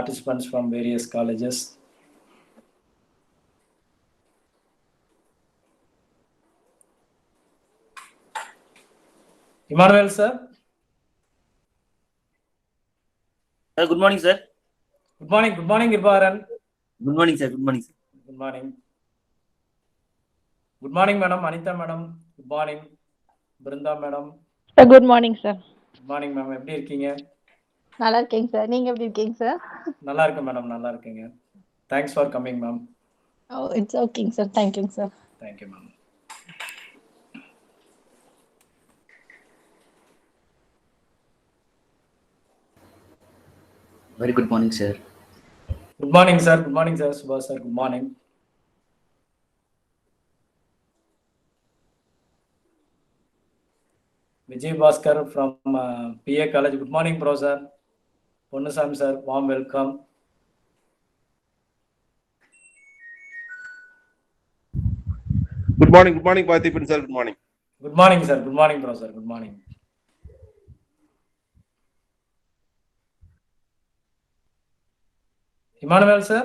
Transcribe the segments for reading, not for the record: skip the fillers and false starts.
participants from various colleges. Emmanuel, sir. Good morning, sir. Good morning. Good morning, Irbaran. Good morning, sir. Good morning, sir. Good morning. Good morning, madam. Anita, madam. Good morning. Brinda, madam. Good morning, sir. Good morning, ma'am. எப்படி இருக்கீங்க? நல்லா இருக்கேங்க sir. நீங்க எப்படி இருக்கீங்க sir? நல்லா இருக்கேன் madam, நல்லா இருக்கீங்க. Thanks for coming, ma'am. Oh, it's okay, sir. Thank you, sir. Thank you, ma'am. Very good morning, sir. Good morning, sir. Good morning, sir. Subhash, sir. Good morning. Vijay Bhaskar from PA College. Good morning, bro, sir. Ponnusami, sir. Warm welcome. Good morning, Parthipan sir. Good morning. Good morning, sir. Good morning, bro, sir. Good morning. Emmanuel, sir.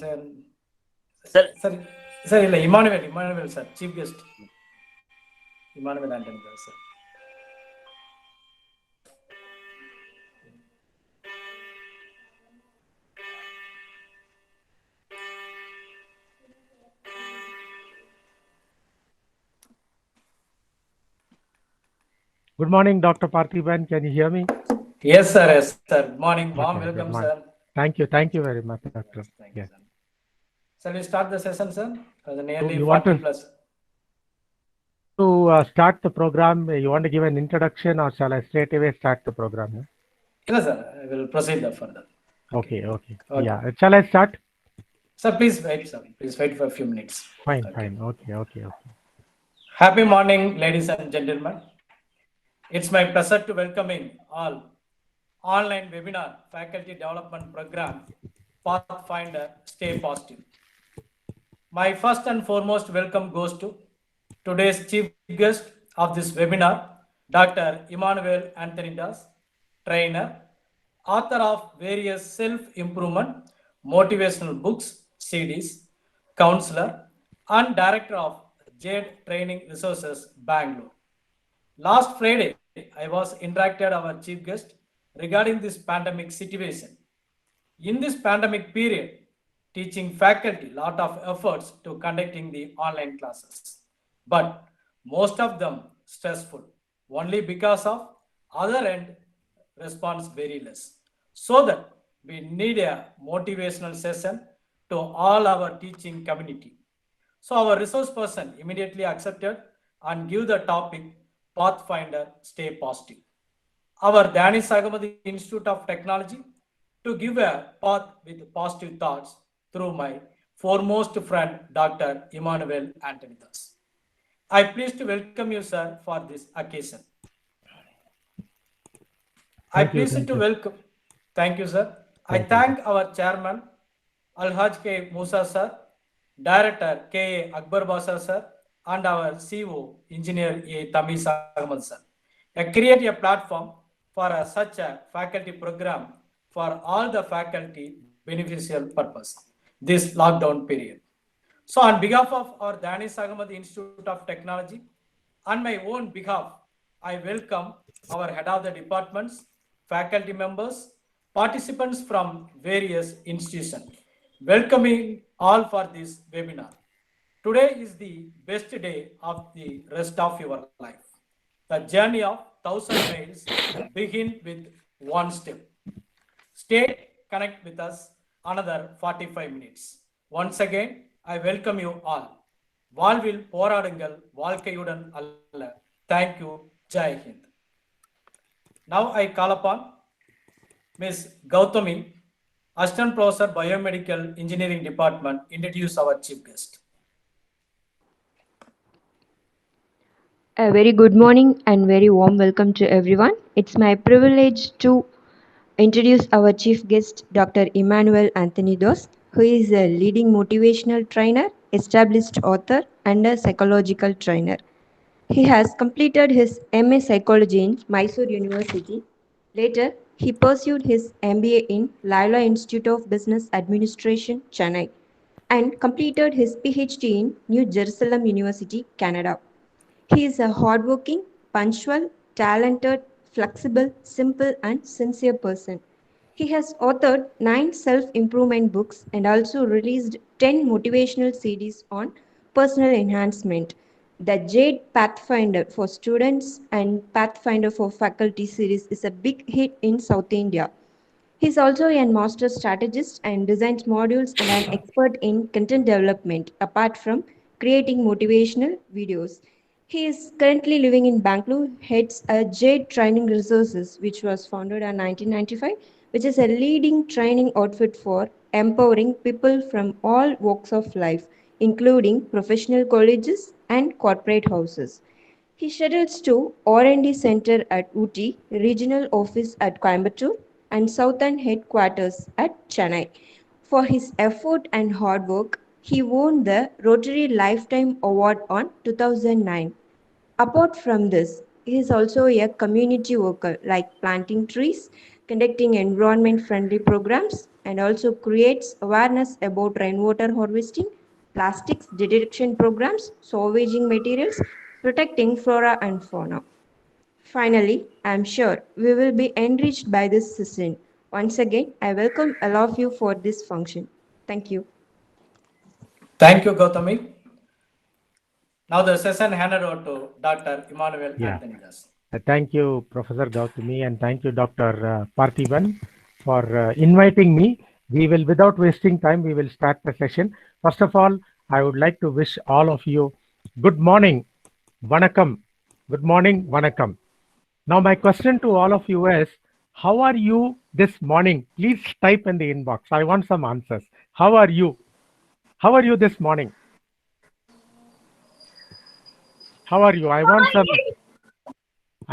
Sir. Sir, illa Emmanuel, sir. Chief guest. Emmanuel Anthony, sir. Good morning, Dr. Parthiban. Can you hear me? Yes, sir. Yes, sir. Good morning. Warm welcome, sir. Thank you. Thank you very much, Doctor. Thank you, sir. Shall we start the session, sir? Nearly you 40 plus. To start the program, you want to give an introduction, or shall I straight away start the program? Yes, sir. I will proceed further. Okay. Yeah. Shall I start? Sir, please wait, sir. Please wait for a few minutes. Fine. Okay. Happy morning, ladies and gentlemen. It's my pleasure to welcoming all online webinar faculty development program, Pathfinder Stay Positive. My first and foremost welcome goes to today's chief guest of this webinar, Dr. Emmanuel Anthony Das, trainer, author of various self-improvement motivational books, CDs, counselor, and director of Jade Training Resources, Bangalore. Last Friday, I was interacted our chief guest regarding this pandemic situation. In this pandemic period, teaching faculty lot of efforts to conducting the online classes, but most of them stressful only because of other end response very less. So that we need a motivational session to all our teaching community. So our resource person immediately accepted and give the topic Pathfinder Stay Positive. Our Danish Sagamati Institute of Technology to give a path with positive thoughts through my foremost friend, Dr. Emmanuel Anthony Das. I pleased to welcome you, sir, for this occasion. Thank you, sir. I thank our chairman, Alhaj K. Musa, sir, director K. Akbar Basa, sir, and our CEO, engineer A. Tamiz Ahmad, sir. Create a platform for such a faculty program for all the faculty beneficial purpose this lockdown period. So on behalf of our Danish Sagamati Institute of Technology, on my own behalf, I welcome our head of the departments, faculty members, participants from various institutions, welcoming all for this webinar. Today is the best day of the rest of your life. The journey of 1,000 miles begin with one step. Stay connect with us another 45 minutes. Once again, I welcome you all. வாழ்வில் போராடுங்கள் வாழ்க்கையுடன் அல்ல. Thank you. Jai Hind. Now I call upon Ms. Gautami, Assistant Professor Biomedical Engineering Department, introduce our chief guest. A very good morning and very warm welcome to everyone. It's my privilege to introduce our chief guest, Dr. Emmanuel Anthony Das, who is a leading motivational trainer, established author, and a psychological trainer. He has completed his MA Psychology in Mysore University. Later, He pursued his MBA in Lila Institute of Business Administration, Chennai, and completed his PhD in New Jerusalem University, Canada. He is a hardworking, punctual, talented, flexible, simple, and sincere person. He has authored 9 self improvement books and also released 10 motivational CDs on personal enhancement. The Jade Pathfinder for students and Pathfinder for faculty series is a big hit in South India. He is also a master strategist and designs modules and an expert in content development, apart from creating motivational videos. He is currently living in Bangalore, heads a Jade Training Resources, which was founded in 1995, which is a leading training outfit for empowering people from all walks of life, including professional colleges and corporate houses. He schedules to R&D Center at Ooty, Regional Office at Coimbatore, and Southern Headquarters at Chennai. For his effort and hard work, he won the Rotary Lifetime Award on 2009. Apart from this, he is also a community worker like planting trees, conducting environment-friendly programs, and also creates awareness about rainwater harvesting, plastics detection programs, salvaging materials, protecting flora and fauna. Finally, I am sure we will be enriched by this session. Once again, I welcome all of you for this function. Thank you. Thank you, Gautami. Now the session handed over to Dr. Emmanuel Yeah. Anthony Das. Thank you, Professor Gautami, and thank you, Dr. Parthiban, for inviting me. We will, without wasting time, we will start the session. First of all, I would like to wish all of you good morning, vanakkam. Good morning, vanakkam. Now, my question to all of you is, how are you this morning? Please type in the inbox. I want some answers. How are you? How are you this morning? How are you? I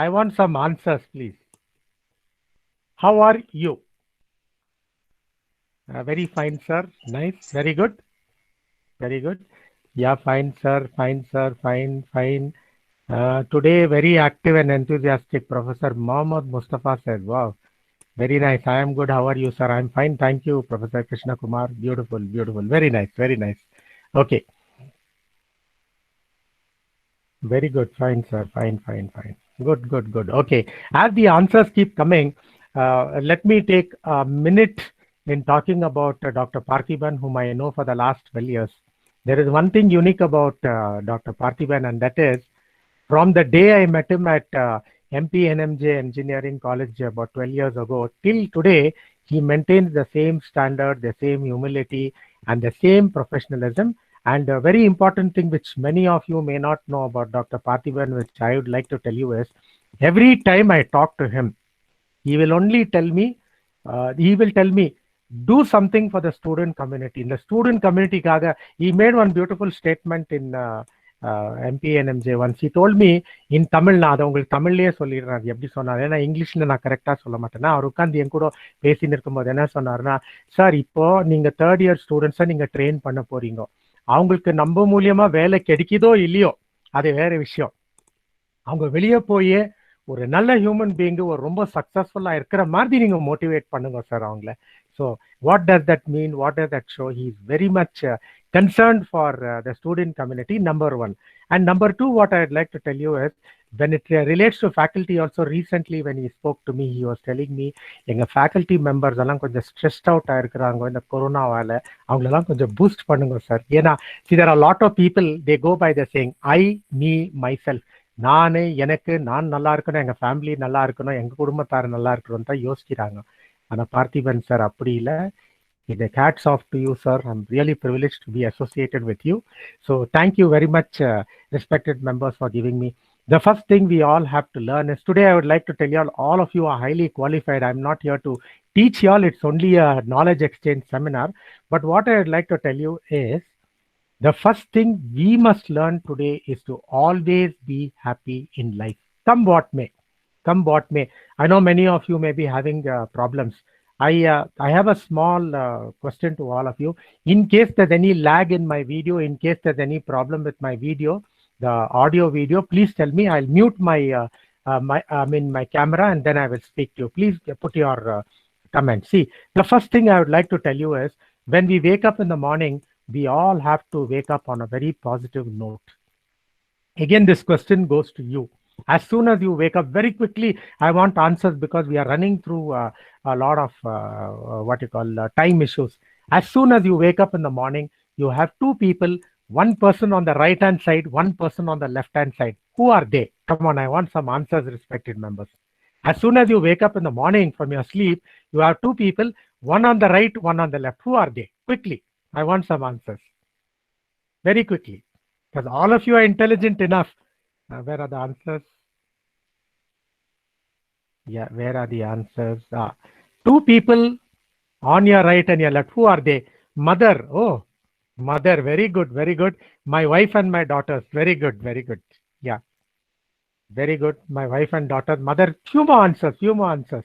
want some answers, please. How are you? Very fine, sir. Nice. Very good. Very good. Yeah, fine, sir. Fine, sir. Fine, fine. Today, very active and enthusiastic. Professor Mohammad Mustafa said, wow, very nice. I am good. How are you, sir? I'm fine. Thank you, Professor Krishna Kumar. Beautiful, beautiful. Very nice. Very nice. Okay. Very good. Fine, sir. Fine, fine, fine. Good, good, good. Okay. As the answers keep coming, let me take a minute in talking about Dr. Parthiban, whom I know for the last 12 years. There is one thing unique about Dr. Parthiban, and that is from the day I met him at MPNMJ Engineering College about 12 years ago till today, he maintains the same standard, the same humility, and the same professionalism. And a very important thing which many of you may not know about Dr. Parthiban, which I would like to tell you is, every time I talk to him, he will only tell me, do something for the student community. In the student community, he made one beautiful statement in MPNMJ once. He told me in Tamil, நான் அதை உங்களுக்கு தமிழ்லயே சொல்லிடுறேன். அது எப்படி சொன்னார், ஏன்னா இங்கிலீஷ்ல நான் கரெக்டா சொல்ல மாட்டேன்னா, அவர் உட்காந்து என் கூட பேசின்னு இருக்கும்போது என்ன சொன்னாருன்னா, சார் இப்போ நீங்க 3rd year ஸ்டூடெண்ட்ஸை நீங்க ட்ரெயின் பண்ண போறீங்க, அவங்களுக்கு நம்ம மூலியமா வேலை கிடைக்குதோ இல்லையோ அது வேற விஷயம். அவங்க வெளியே போய் ஒரு நல்ல ஹியூமன் பீயிங் ஒரு ரொம்ப சக்சஸ்ஃபுல்லா இருக்கிற மாதிரி நீங்க மோட்டிவேட் பண்ணுங்க சார் அவங்கள. So what does that mean? What does that show? He is very much concerned for the student community, number one. And number two, what I'd like to tell you is, when it relates to faculty also, recently when he spoke to me, he was telling me, எங்க faculty members எல்லாம் கொஞ்சம் stressed out ஆயிருக்கிறாங்க இந்த கொரோனாவால, அவங்களெல்லாம் கொஞ்சம் boost பண்ணுங்க sir. ஏன்னா see, there are a lot of people, they go by the saying, I, me, myself. நானு, எனக்கு, நான் நல்லா இருக்கணும், எங்க ஃபேமிலி நல்லா இருக்கணும், எங்க குடும்பத்தார் நல்லா இருக்கணும் தான் யோசிக்கிறாங்க. ஆனா பார்த்திபன் சார் அப்படி இல்லை. The hats off to you, sir. I'm really privileged to be associated with you. So thank you very much, respected members, for giving me. The first thing we all have to learn is, today I would like to tell you all of you are highly qualified. I'm not here to teach you all. It's only a knowledge exchange seminar. But what I would like to tell you is, the first thing we must learn today is to always be happy in life. Come what may. Come what may. I know many of you may be having problems. I have a small question to all of you. In case there's any lag in my video, in case there's any problem with my video, the audio video, please tell me. I'll mute my my camera, and then I will speak to you. Please put your comment. See, the first thing I would like to tell you is when we wake up in the morning, we all have to wake up on a very positive note. Again, this question goes to you. As soon as you wake up, very quickly, I want answers because we are running through a lot of time issues. As soon as you wake up in the morning, you have two people, one person on the right hand side, one person on the left hand side. Who are they? Come on, I want some answers, respected members. As soon as you wake up in the morning from your sleep, you have two people, one on the right, one on the left. Who are they? Quickly, I want some answers. Very quickly, because all of you are intelligent enough. Where are the answers? Yeah, where are the answers? Two people on your right and your left. Who are they? Mother. Oh, mother. Very good, very good. My wife and my daughters. Very good, very good. Yeah. Very good. My wife and daughter. Mother. Few more answers. Few more answers.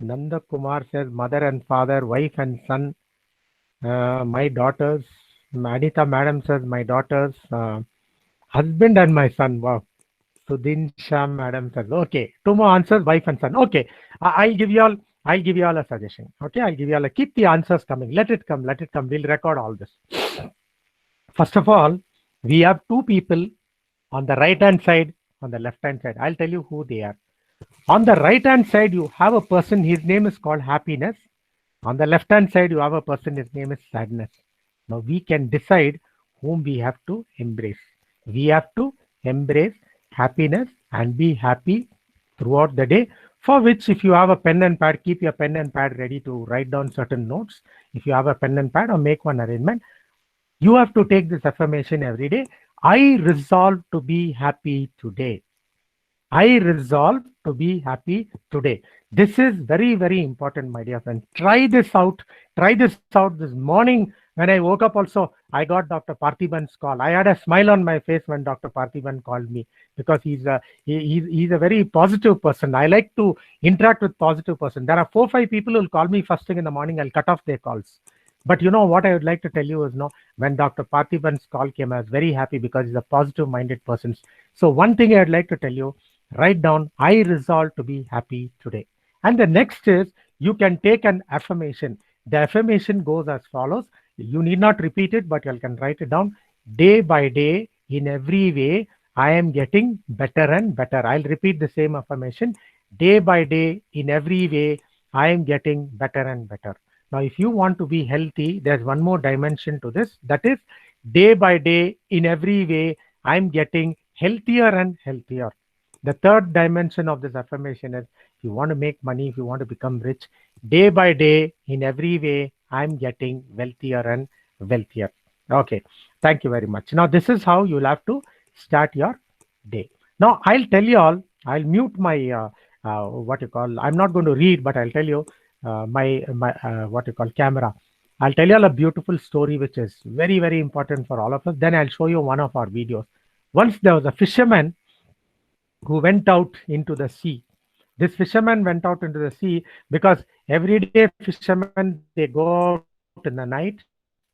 Nanda Kumar says mother and father, wife and son. My daughters. Anita Madam says my daughters. Husband and my son. Wow. Sudhin Shah Madam says, okay, two more answers, wife and son. Okay, I'll give you all a suggestion. Okay, I'll give you all keep the answers coming. Let it come. We'll record all this. First of all, we have two people on the right hand side, on the left hand side. I'll tell you who they are. On the right hand side, you have a person, his name is called happiness. On the left hand side, you have a person, his name is sadness. Now we can decide whom we have to embrace. We have to embrace happiness and be happy throughout the day, for which if you have a pen and pad, keep your pen and pad ready to write down certain notes. If you have a pen and pad, or make one arrangement, you have to take this affirmation every day. I resolve to be happy today. I resolve to be happy today. This is very, very important, my dear friends. Try this out. Try this out this morning. When I woke up also, I got Dr. Parthiban's call. I had a smile on my face when Dr. Parthiban called me, because he's a very positive person. I like to interact with positive person. There are 4 or 5 people who will call me first thing in the morning. I'll cut off their calls. But you know what I would like to tell you is, when Dr. Parthiban's call came, I was very happy because he's a positive minded person. So one thing I would like to tell you, write down, I resolve to be happy today. And the next is, you can take an affirmation. The affirmation goes as follows. You need not repeat it, but you can write it down. Day by day, in every way, I am getting better and better. I'll repeat the same affirmation. Day by day, in every way, I am getting better and better. Now, if you want to be healthy, there's one more dimension to this. That is, day by day, in every way, I'm getting healthier and healthier. The third dimension of this affirmation is, if you want to make money, if you want to become rich, day by day, in every way, I'm getting wealthier and wealthier. Okay, thank you very much. Now, this is how you'll have to start your day. Now, I'll tell you all, I'll mute my, I'm not going to read, but I'll tell you my camera. I'll tell you all a beautiful story, which is very, very important for all of us. Then I'll show you one of our videos. Once there was a fisherman who went out into the sea. This fisherman went out into the sea because everyday fishermen, they go out in the night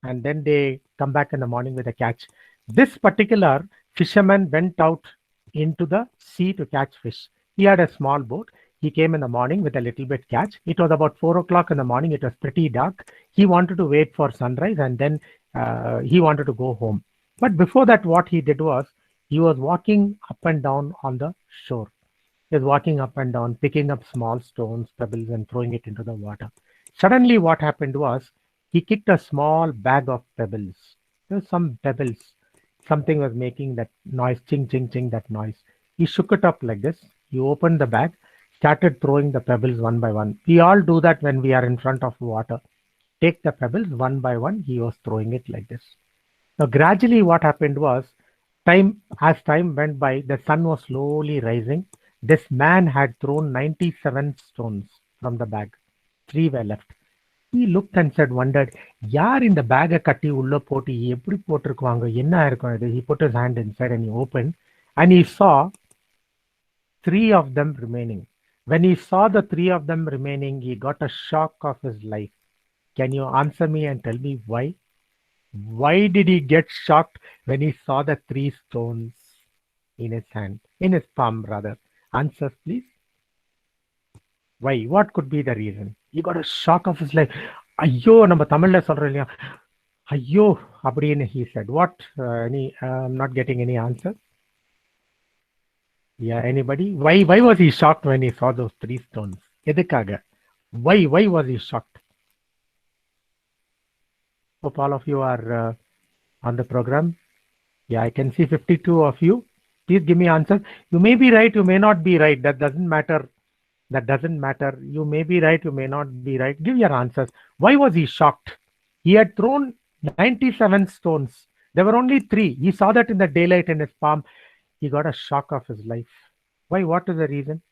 and then they come back in the morning with a catch. This particular fisherman went out into the sea to catch fish. He had a small boat. He came in the morning with a little bit catch. It was about 4 o'clock in the morning. It was pretty dark. He wanted to wait for sunrise and then he wanted to go home. But before that, what he did was, he was walking up and down on the shore. He was walking up and down, picking up small stones, pebbles, and throwing it into the water. Suddenly, what happened was, he kicked a small bag of pebbles. There were some pebbles. Something was making that noise, ching, ching, ching, that noise. He shook it up like this. He opened the bag, started throwing the pebbles one by one. We all do that when we are in front of water. Take the pebbles one by one. He was throwing it like this. Now, gradually, what happened was, as time went by, the sun was slowly rising. This man had thrown 97 stones from the bag. 3 were left. He looked and wondered, yaar in the bag katti ulla poti eppadi potirukvaanga enna irukum idu. He put his hand inside and he opened and he saw 3 of them remaining. When he saw the 3 of them remaining, he got a shock of his life. Can you answer me and tell me why? Why did he get shocked when he saw the 3 stones in his hand, in his palm rather? Answers, please. Why? What could be the reason? He got a shock of his life. ஐயோ நம்ம தமிழ்ல சொல்றோம் இல்லையா ஐயோ அப்படின்னு he said. What? I'm not getting any answer. Yeah, anybody? Why was he shocked when he saw those 3 stones? எதுக்காக? Why was he shocked? Hope all of you are on the program. Yeah, I can see 52 of you. Please give me answers. You may be right, you may not be right. That doesn't matter. You may be right, you may not be right. Give your answers. Why was he shocked? He had thrown 97 stones. There were only 3. He saw that in the daylight in his palm. He got a shock of his life. Why? What is the reason?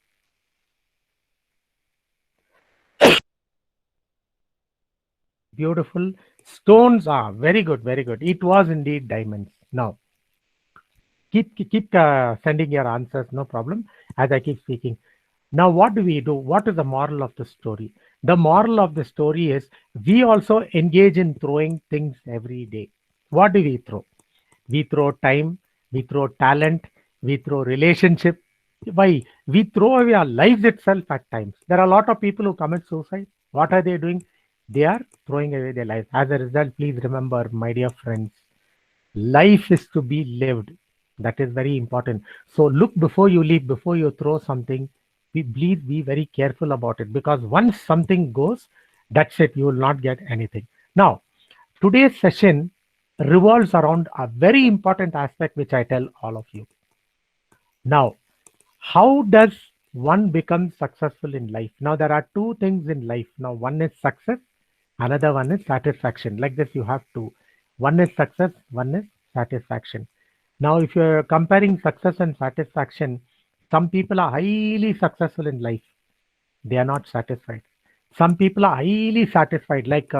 Beautiful stones. Very good, very good. It was indeed diamonds. Now, keep sending your answers, no problem, as I keep speaking. Now, what do we do? What is the moral of the story? The moral of the story is we also engage in throwing things every day. What do we throw? We throw time, we throw talent, we throw relationship. Why? We throw away our lives itself at times. There are a lot of people who commit suicide. What are they doing? They are throwing away their lives. As a result, please remember, my dear friends, life is to be lived. That is very important. So look before you leap, before you throw something. Please be very careful about it, because once something goes, that's it. You will not get anything. Now, today's session revolves around a very important aspect which I tell all of you. Now, how does one become successful in life? Now, there are 2 things in life. Now, one is success, another one is satisfaction. Like this, you have 2. One is success, one is satisfaction. Now, if you're comparing success and satisfaction, some people are highly successful in life. They are not satisfied. Some people are highly satisfied. Like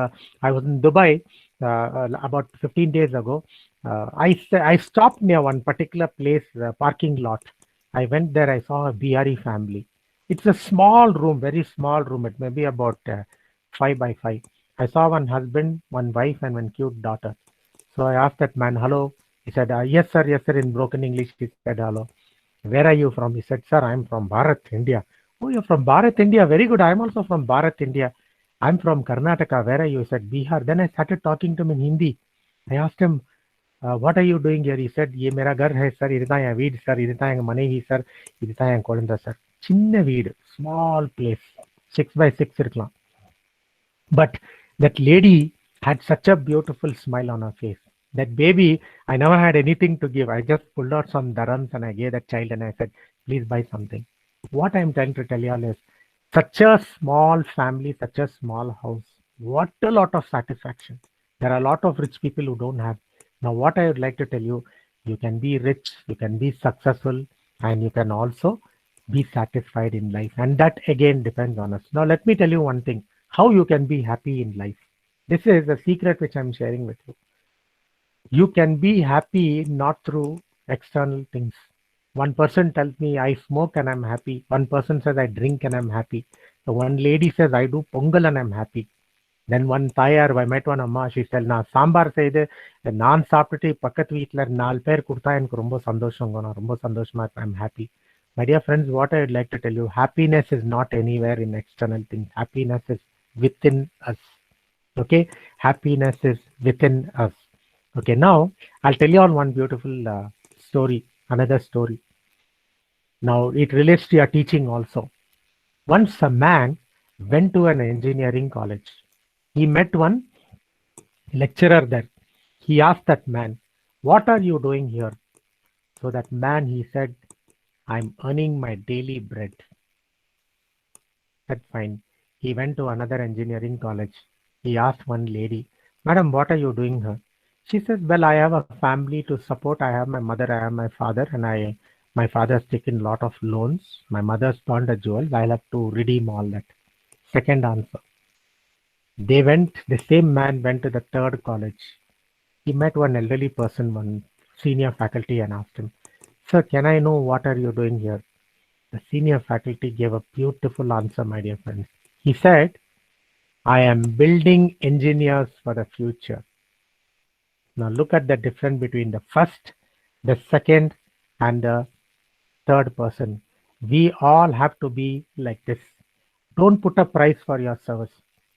I was in Dubai about 15 days ago. I stopped near one particular place, parking lot. I went there. I saw a BRE family. It's a small room, very small room. It may be about 5 by 5. I saw one husband, one wife, and one cute daughter. So I asked that man, hello. He said, yes, sir, in broken English. He said, hello. Where are you from? He said, sir, I'm from Bharat, India. Oh, you're from Bharat, India. Very good. I'm also from Bharat, India. I'm from Karnataka. Where are you? He said, Bihar. Then I started talking to him in Hindi. I asked him, what are you doing here? He said, ye mera ghar hai, sir. Idha ya veed, sir. Idha ya manevi, sir. Idha ya kolinda, sir. Chinna veed, small place. 6 by 6 irkalam. But that lady had such a beautiful smile on her face. That baby, I never had anything to give. I just pulled out some dharams and I gave that child and I said, please buy something. What I'm trying to tell you all is, such a small family, such a small house, what a lot of satisfaction. There are a lot of rich people who don't have. Now, what I would like to tell you, you can be rich, you can be successful, and you can also be satisfied in life. And that again depends on us. Now, let me tell you one thing, how you can be happy in life. This is a secret which I'm sharing with you. You can be happy not through external things. One person tells me I smoke and I'm happy. One person says I drink and I'm happy. So one lady says I do pongal and I'm happy. Then one tayar, I met one amma, she said, na sambar செய்து நான் சாப்பிட்டுட்டு பக்கத்து வீட்டில் 4 பேர் கொடுத்தா எனக்கு ரொம்ப சந்தோஷங்க, நான் ரொம்ப சந்தோஷமா இருப்பேன். I'm happy. My dear friends, what I would like to tell you, happiness is not anywhere in external things. Happiness is within us. Okay? Happiness is within us. Okay, now I'll tell you all one beautiful story, another story. Now it relates to your teaching also. Once a man went to an engineering college. He met one lecturer there. He asked that man, what are you doing here? So that man, he said, I'm earning my daily bread. That's fine. He went to another engineering college. He asked one lady, madam, what are you doing here? She says, well, I have a family to support. I have my mother, I have my father, and my father has taken a lot of loans. My mother's pawned a jewel. I'll have to redeem all that. Second answer. The same man went to the 3rd college. He met one elderly person, one senior faculty, and asked him, sir, can I know what are you doing here? The senior faculty gave a beautiful answer, my dear friends. He said, I am building engineers for the future. Now look at the difference between the first, the second, and the 3rd person. We all have to be like this. Don't put a price for your service.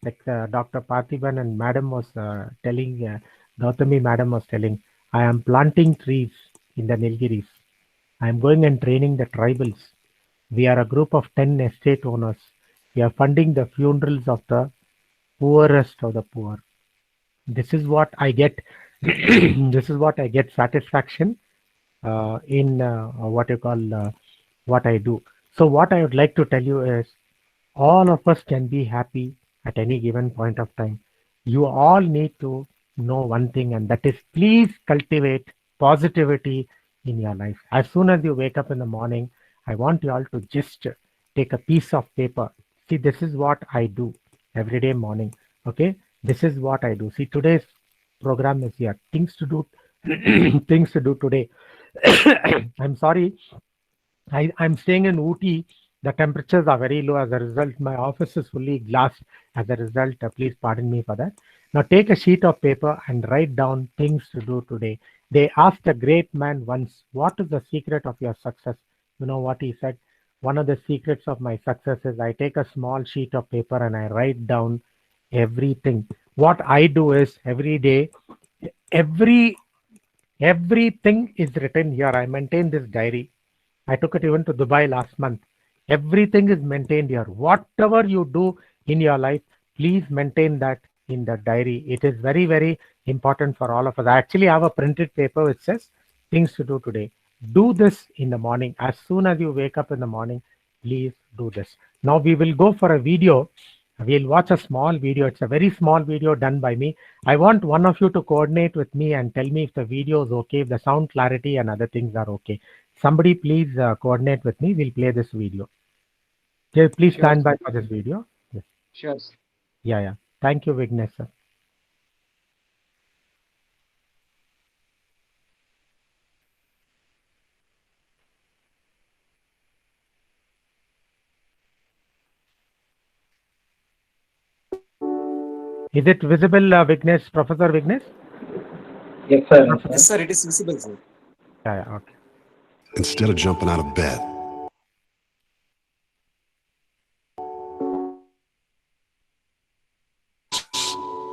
Like Dr. Parthiban and Madam was telling, Gautami Madam was telling, I am planting trees in the Nilgiris. I am going and training the tribals. We are a group of 10 estate owners. We are funding the funerals of the poorest of the poor. This is what I get. This is what I get satisfaction in what you call what I do. So what I would like to tell you is all of us can be happy at any given point of time. You all need to know one thing, and that is please cultivate positivity in your life. As soon as you wake up in the morning, I want you all to just take a piece of paper. See, this is what I do every day morning. Okay, this is what I do. See, today's program is here. Things to do, things to do today. I'm sorry. I'm staying in Ooty. The temperatures are very low. As a result, my office is fully glassed. As a result, please pardon me for that. Now take a sheet of paper and write down things to do today. They asked a great man once, what is the secret of your success? You know what he said? One of the secrets of my success is I take a small sheet of paper and I write down everything. What I do is every day, everything is written here. I maintain this diary. I took it even to Dubai last month. Everything is maintained here. Whatever you do in your life, please maintain that in the diary. It is very, very important for all of us. I actually have a printed paper which says things to do today. Do this in the morning. As soon as you wake up in the morning, please do this. Now we will go for a video. We'll watch a small video. It's a very small video done by me. I want one of you to coordinate with me and tell me if the video is okay, if the sound clarity and other things are okay. Somebody please coordinate with me. We'll play this video. Okay, please stand by for this video. Yes. Sure. Yeah. Thank you, Vignesh, sir. Is it visible, Vignesh, Professor Vignesh? Yes, sir. Yes, sir. It is visible, sir. Yeah, okay. Instead of jumping out of bed,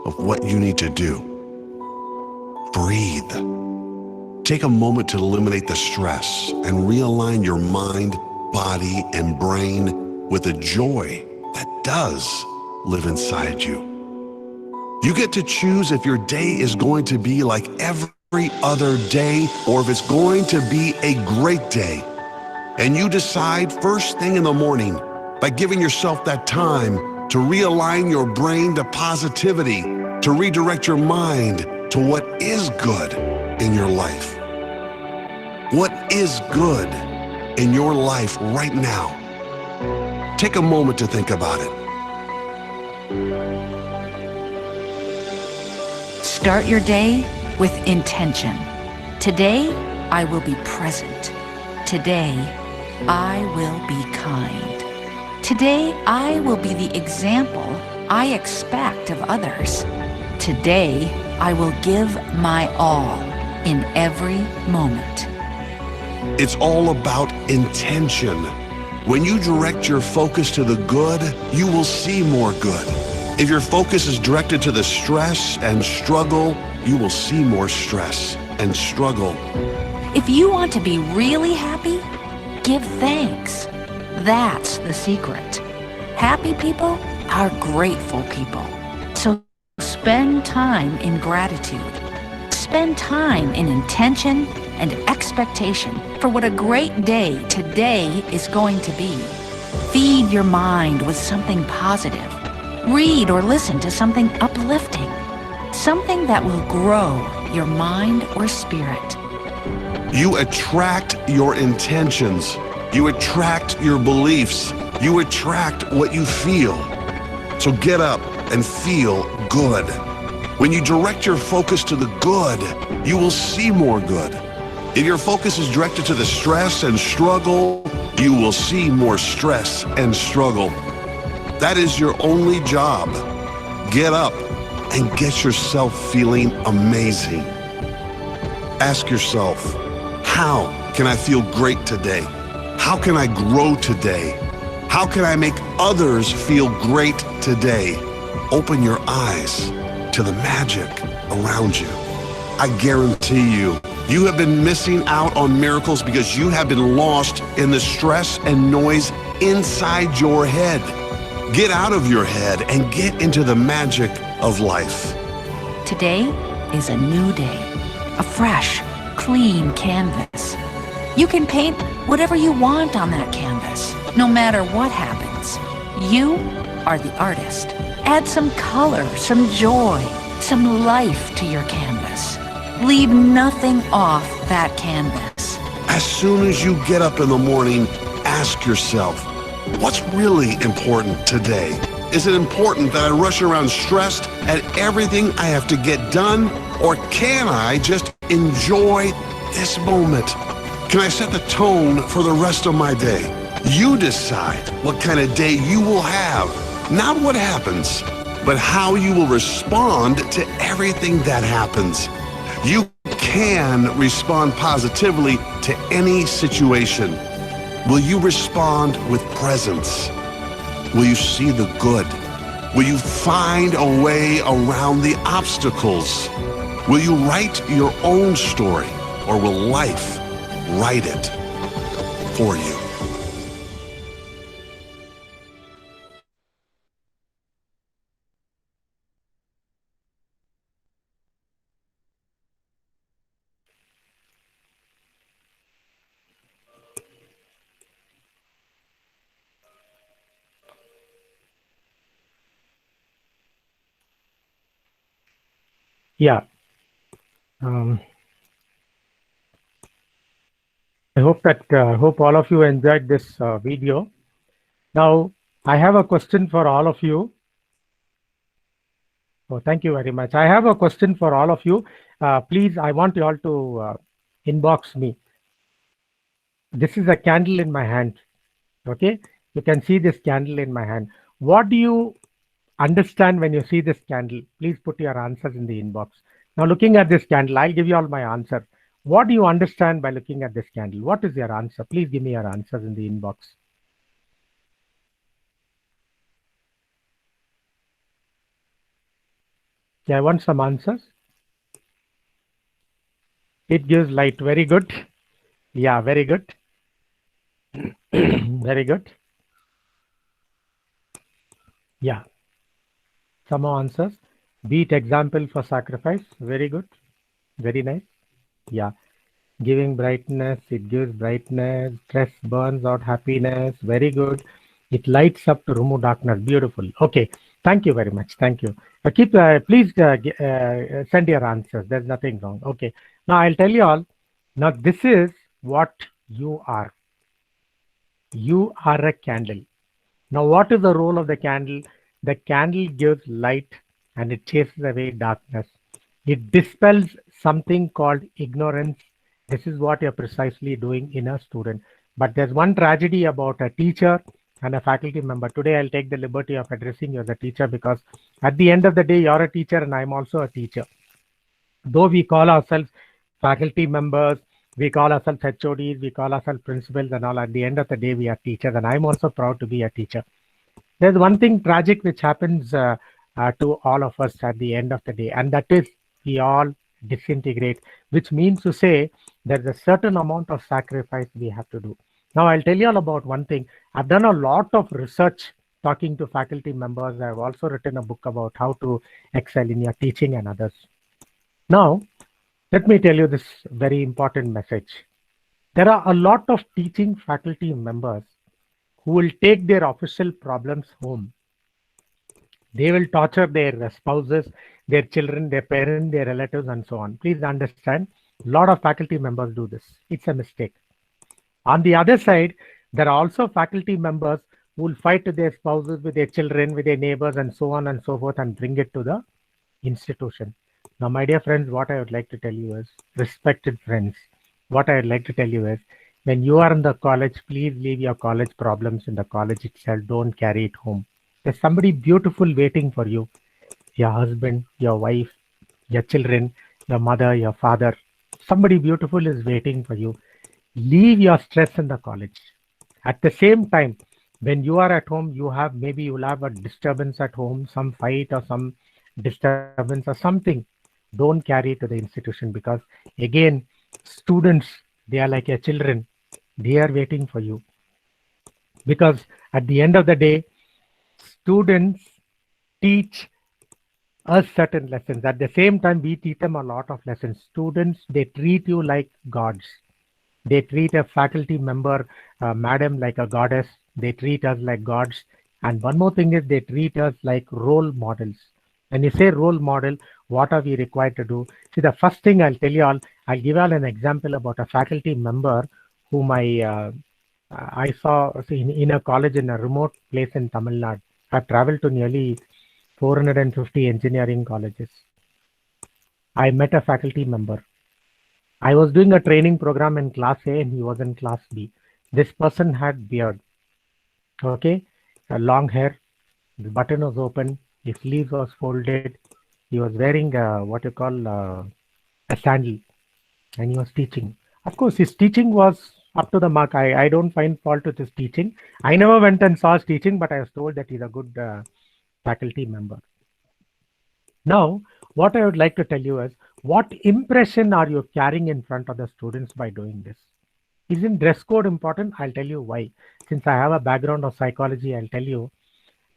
of what you need to do. Breathe. Take a moment to eliminate the stress and realign your mind, body, and brain with the joy that does live inside you. You get to choose if your day is going to be like every other day or if it's going to be a great day. And you decide first thing in the morning by giving yourself that time to realign your brain to positivity, to redirect your mind to what is good in your life. What is good in your life right now? Take a moment to think about it. Start your day with intention. Today, I will be present. Today, I will be kind. Today, I will be the example I expect of others. Today, I will give my all in every moment. It's all about intention. When you direct your focus to the good, you will see more good. If your focus is directed to the stress and struggle, you will see more stress and struggle. If you want to be really happy, give thanks. That's the secret. Happy people are grateful people. So spend time in gratitude. Spend time in intention and expectation for what a great day today is going to be. Feed your mind with something positive. Read or listen to something uplifting. Something that will grow your mind or spirit. You attract your intentions. You attract your beliefs. You attract what you feel. So get up and feel good. When you direct your focus to the good, you will see more good. If your focus is directed to the stress and struggle, you will see more stress and struggle. That is your only job. Get up and get yourself feeling amazing. Ask yourself, how can I feel great today? How can I grow today? How can I make others feel great today? Open your eyes to the magic around you. I guarantee you, you have been missing out on miracles because you have been lost in the stress and noise inside your head. Get out of your head and get into the magic of life. Today is a new day, a fresh, clean canvas. You can paint whatever you want on that canvas, no matter what happens. You are the artist. Add some color, some joy, some life to your canvas. Leave nothing off that canvas. As soon as you get up in the morning, ask yourself, what's really important today? Is it important that I rush around stressed at everything I have to get done? Or can I just enjoy this moment? Can I set the tone for the rest of my day? You decide what kind of day you will have. Not what happens, but how you will respond to everything that happens. You can respond positively to any situation. Will you respond with presence? Will you see the good? Will you find a way around the obstacles? Will you write your own story, or will life write it for you? Yeah. I hope all of you enjoyed this video. Now, I have a question for all of you. Oh, thank you very much. I have a question for all of you. Please, I want you all to inbox me. This is a candle in my hand. Okay, you can see this candle in my hand. What do you understand when you see this candle? Please put your answers in the inbox. Now, looking at this candle, I'll give you all my answer. What do you understand by looking at this candle? What is your answer? Please give me your answers in the inbox. Yeah, I want some answers. It gives light. Very good. Yeah, very good. Very good. Yeah. Some more answers. Beat example for sacrifice. Very good. Very nice. Yeah. Giving brightness. It gives brightness. Stress burns out happiness. Very good. It lights up to remove darkness. Beautiful. Okay. Thank you very much. Thank you. Please send your answers. There's nothing wrong. Okay. Now I'll tell you all. Now this is what you are. You are a candle. Now what is the role of the candle? The candle gives light and it chases away darkness. It dispels something called ignorance. This is what you're precisely doing in a student. But there's one tragedy about a teacher and a faculty member. Today, I'll take the liberty of addressing you as a teacher because at the end of the day, you're a teacher and I'm also a teacher. Though we call ourselves faculty members, we call ourselves HODs, we call ourselves principals and all, at the end of the day, we are teachers and I'm also proud to be a teacher. There's one thing tragic which happens to all of us at the end of the day, and that is we all disintegrate, which means to say there's a certain amount of sacrifice we have to do. Now, I'll tell you all about one thing. I've done a lot of research talking to faculty members. I've also written a book about how to excel in your teaching and others. Now, let me tell you this very important message. There are a lot of teaching faculty members who will take their official problems home. They will torture their spouses, their children, their parents, their relatives, and so on. Please understand, a lot of faculty members do this. It's a mistake. On the other side, there are also faculty members who will fight with their spouses, with their children, with their neighbors, and so on and so forth, and bring it to the institution. Now, my dear friends, what I would like to tell you is, respected friends, what I would like to tell you is, when you are in the college, please leave your college problems in the college itself. Don't carry it home. There's somebody beautiful waiting for you. Your husband, your wife, your children, your mother, your father. Somebody beautiful is waiting for you. Leave your stress in the college. At the same time, when you are at home, you'll have a disturbance at home, some fight or some disturbance or something. Don't carry it to the institution, because again, students, they are like your children. They are waiting for you. Because at the end of the day, students teach us certain lessons. At the same time, we teach them a lot of lessons. Students, they treat you like gods. They treat a faculty member, madam, like a goddess. They treat us like gods. And one more thing is, they treat us like role models. When you say role model, what are we required to do? See, the first thing I'll tell you all, I'll give you all an example about a faculty member whom I saw in a college in a remote place in Tamil Nadu. I've traveled to nearly 450 engineering colleges. I met a faculty member. I was doing a training program in class A and he was in class B. This person had beard, okay, a long hair, the button was open, his sleeves was folded. He was wearing what you call a sandal, and he was teaching. Of course, his teaching was up to the mark. I don't find fault with his teaching. I never went and saw his teaching, but I was told that he's a good faculty member. Now, what I would like to tell you is, what impression are you carrying in front of the students by doing this? Isn't dress code important? I'll tell you why. Since I have a background of psychology, I'll tell you.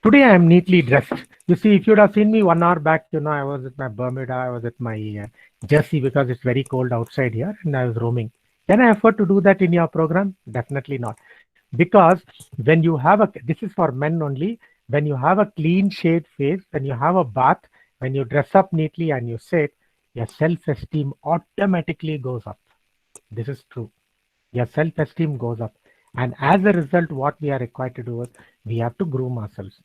Today I am neatly dressed. You see, if you'd have seen me 1 hour back, I was at my Bermuda, I was at my jersey because it's very cold outside here and I was roaming. Can I afford to do that in your program? Definitely not. Because when you have this is for men only, when you have a clean shaved face, when you have a bath, when you dress up neatly and you sit, your self-esteem automatically goes up. This is true. Your self-esteem goes up. And as a result, what we are required to do is, we have to groom ourselves.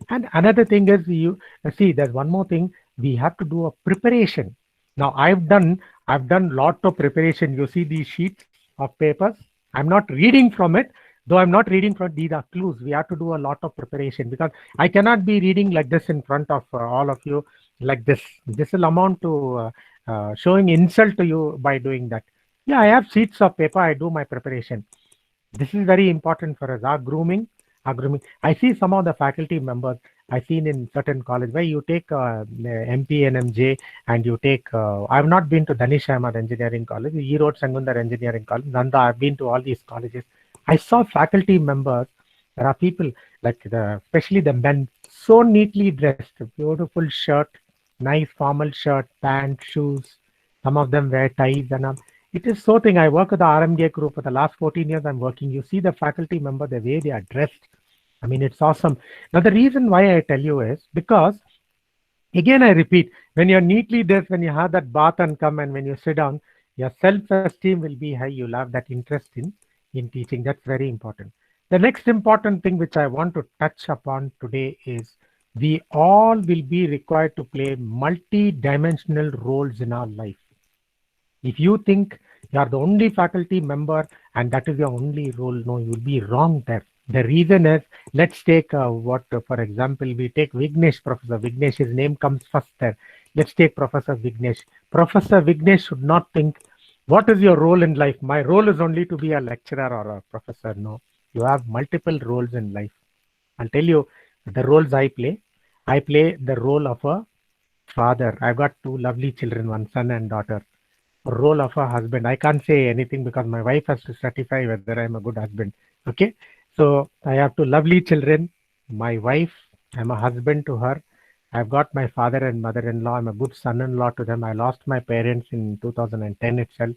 And another thing is, there's one more thing. We have to do a preparation. Now, I've done lot of preparation. You see these sheets of papers. I'm not reading from it. Though I'm not reading from, these are clues. We have to do a lot of preparation, because I cannot be reading like this in front of all of you like this. This will amount to showing insult to you by doing that. Yeah, I have sheets of paper. I do my preparation. This is very important for us. Our grooming. I see some of the faculty members I've seen in certain colleges where you take MP and MJ and you take, I've not been to Danish Ahmad Engineering College, Erode Sangundar Engineering College, Nanda, I've been to all these colleges. I saw faculty members, there are people like especially the men, so neatly dressed, beautiful shirt, nice formal shirt, pants, shoes. Some of them wear ties and all. It is so thing. I work with the RMDA group for the last 14 years. I'm working. You see the faculty member, the way they are dressed. I mean, it's awesome. Now, the reason why I tell you is because, again, I repeat, when you're neatly dressed, when you have that bath and come, and when you sit down, your self-esteem will be high. You'll have that interest in teaching. That's very important. The next important thing which I want to touch upon today is, we all will be required to play multi-dimensional roles in our life. If you think you are the only faculty member and that is your only role, no, you will be wrong there. The reason is, let's take for example, we take Vignesh, Professor Vignesh, his name comes first there. Let's take Professor Vignesh. Professor Vignesh should not think, what is your role in life? My role is only to be a lecturer or a professor. No, you have multiple roles in life. I'll tell you the roles I play. I play the role of a father. I've got 2 lovely children, one son and daughter. Role of a husband. I can't say anything because my wife has to certify whether I'm a good husband. Okay. So I have 2 lovely children. My wife, I'm a husband to her. I've got my father and mother-in-law. I'm a good son-in-law to them. I lost my parents in 2010 itself.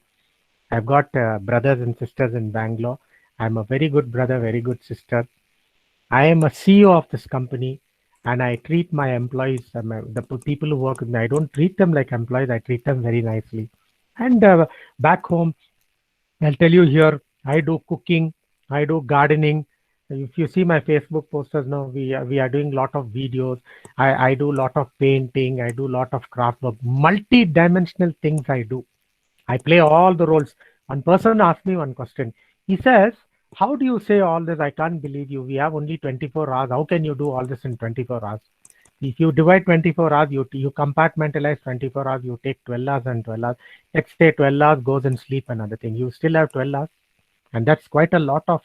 I've got brothers and sisters in Bangalore. I'm a very good brother, very good sister. I am a CEO of this company, and I treat my employees, the people who work with me, I don't treat them like employees. I treat them very nicely. And back home, I'll tell you here, I do cooking, I do gardening. If you see my Facebook posters now, we are doing a lot of videos. I do a lot of painting. I do a lot of craft work, multi-dimensional things I do. I play all the roles. One person asked me one question. He says, how do you say all this? I can't believe you. We have only 24 hours. How can you do all this in 24 hours? If you divide 24 hours, you compartmentalize 24 hours, you take 12 hours and 12 hours. Let's say 12 hours goes and sleep, another thing. You still have 12 hours. And that's quite a lot of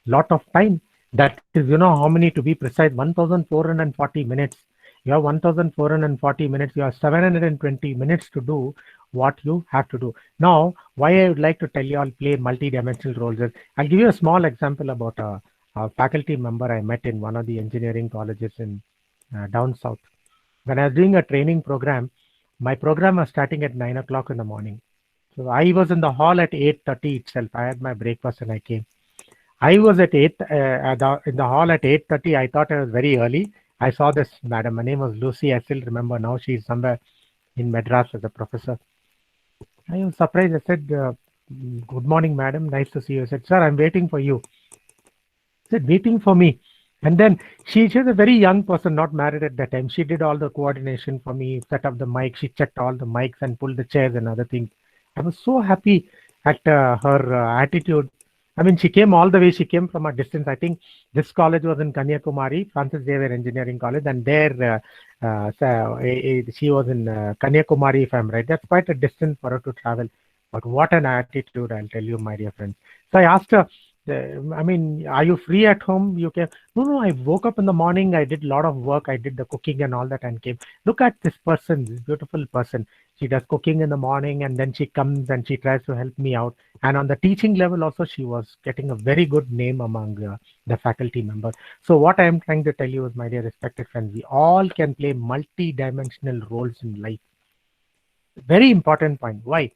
lot of time. That is, how many to be precise? 1,440 minutes. You have 1,440 minutes. You have 720 minutes to do what you have to do. Now, why I would like to tell you all play multi-dimensional roles is, I'll give you a small example about a faculty member I met in one of the engineering colleges in down south. When I was doing a training program, my program was starting at 9 o'clock in the morning. So I was in the hall at 8:30 itself. I had my breakfast and I came. I was at 8 in the hall at 8:30. I thought I was very early. I saw this madam. Her name was Lucy. I still remember now. She's somewhere in Madras as a professor. I was surprised. I said, "Good morning, madam. Nice to see you." I said, "Sir, I'm waiting for you." I said, "Waiting for me?" And then she was a very young person, not married at that time. She did all the coordination for me, set up the mic. She checked all the mics and pulled the chairs and other things. I was so happy at her attitude. I mean, she came all the way. She came from a distance. I think this college was in Kanyakumari, Francis Xavier Engineering College, and there she was in Kanyakumari, if I'm right. That's quite a distance for her to travel. But what an attitude, I'll tell you, my dear friends. So I asked her, I mean, are you free at home? You came? No, I woke up in the morning. I did a lot of work. I did the cooking and all that and came. Look at this person, this beautiful person. She does cooking in the morning and then she comes and she tries to help me out. And on the teaching level also, she was getting a very good name among the faculty members. So what I am trying to tell you is, my dear respected friends, we all can play multi-dimensional roles in life. Very important point. Why?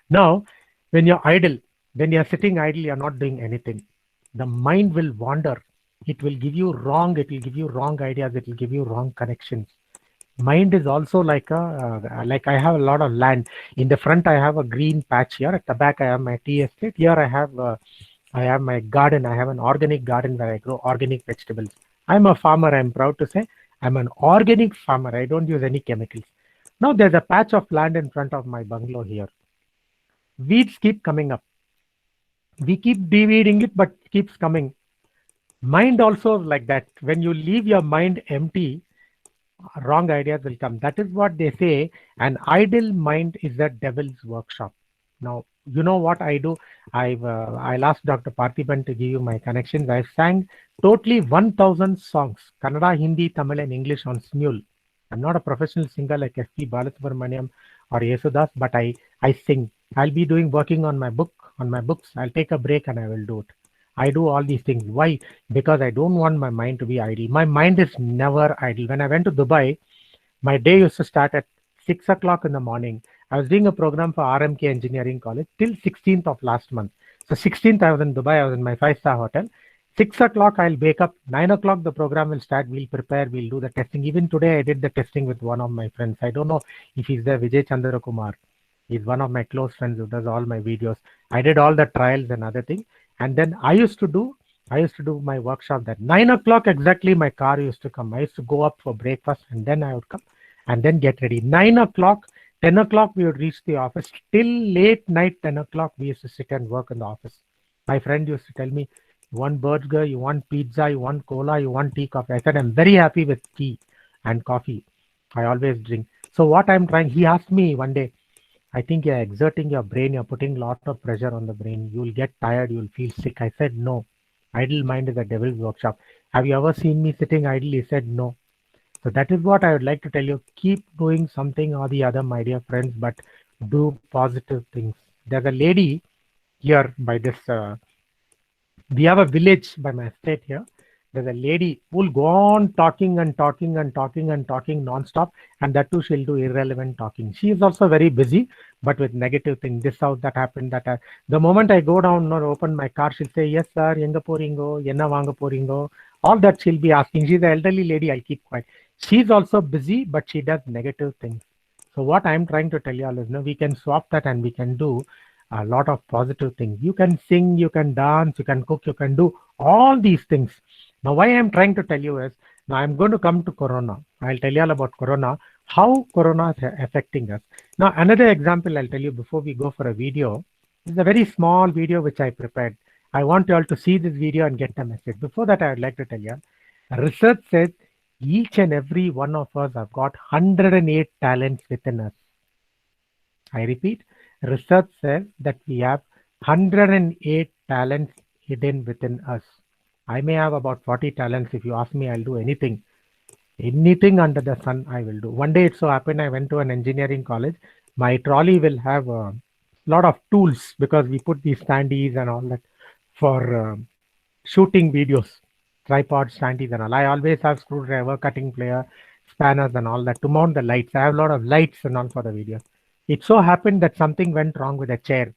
Now, when you're idle, when you're sitting idle, you're not doing anything. The mind will wander. It will give you wrong. It will give you wrong ideas. It will give you wrong connections. Mind is also like like I have a lot of land. In the front, I have a green patch here. At the back, I have my tea estate. Here, I have my garden. I have an organic garden where I grow organic vegetables. I'm a farmer. I'm proud to say I'm an organic farmer. I don't use any chemicals. Now, there's a patch of land in front of my bungalow here. Weeds keep coming up. We keep de-weeding it, but it keeps coming. Mind also like that. When you leave your mind empty, wrong ideas will come. That is what they say. An idle mind is the devil's workshop. Now, you know what I do? I'll ask Dr. Parthiban to give you my connections. I sang totally 1,000 songs, Kannada, Hindi, Tamil, and English on Smule. I'm not a professional singer like S.P. Balasubramaniam or Yesudas, but I sing. I'll be working on my books. I'll take a break and I will do it. I do all these things. Why? Because I don't want my mind to be idle. My mind is never idle. When I went to Dubai, my day used to start at 6 o'clock in the morning. I was doing a program for RMK Engineering College till 16th of last month. So 16th, I was in Dubai. I was in my 5-star hotel. 6 o'clock, I'll wake up. 9 o'clock, the program will start. We'll prepare. We'll do the testing. Even today, I did the testing with one of my friends. I don't know if he's there, Vijay Chandra Kumar. He's one of my close friends who does all my videos. I did all the trials and other things. And then I used to do my workshop at 9 o'clock exactly. My car used to come. I used to go up for breakfast and then I would come and then get ready. 9 o'clock, 10 o'clock, we would reach the office. Till late night, 10 o'clock, we used to sit and work in the office. My friend used to tell me, you want burger, you want pizza, you want cola, you want tea, coffee. I said, I'm very happy with tea and coffee. I always drink. So what I'm trying, he asked me one day, I think you're exerting your brain, you're putting a lot of pressure on the brain. You'll get tired, you'll feel sick. I said, no. Idle mind is a devil's workshop. Have you ever seen me sitting idle? He said, no. So that is what I would like to tell you. Keep doing something or the other, my dear friends, but do positive things. There's a lady here by this, we have a village by my estate here. There's a lady who will go on talking and talking and talking and talking non-stop, and that too she'll do irrelevant talking. She is also very busy, but with negative things. This house, that happened, that. The moment I go down or open my car, she'll say, yes, sir, yenga poringo, yenna vanga poringo. All that she'll be asking. She's an elderly lady, I'll keep quiet. She's also busy, but she does negative things. So what I'm trying to tell you all is, we can swap that and we can do a lot of positive things. You can sing, you can dance, you can cook, you can do all these things. Now, why I'm trying to tell you is, now I'm going to come to Corona. I'll tell you all about Corona, how Corona is affecting us. Now, another example I'll tell you before we go for a video. This is a very small video which I prepared. I want you all to see this video and get the message. Before that, I would like to tell you, research says each and every one of us have got 108 talents within us. I repeat, research says that we have 108 talents hidden within us. I may have about 40 talents. If you ask me, I'll do anything. Anything under the sun, I will do. One day it so happened I went to an engineering college. My trolley will have a lot of tools because we put these standees and all that for shooting videos, tripod, standees and all. I always have screwdriver, cutting plier, spanners and all that to mount the lights. I have a lot of lights and all for the videos. It so happened that something went wrong with a chair.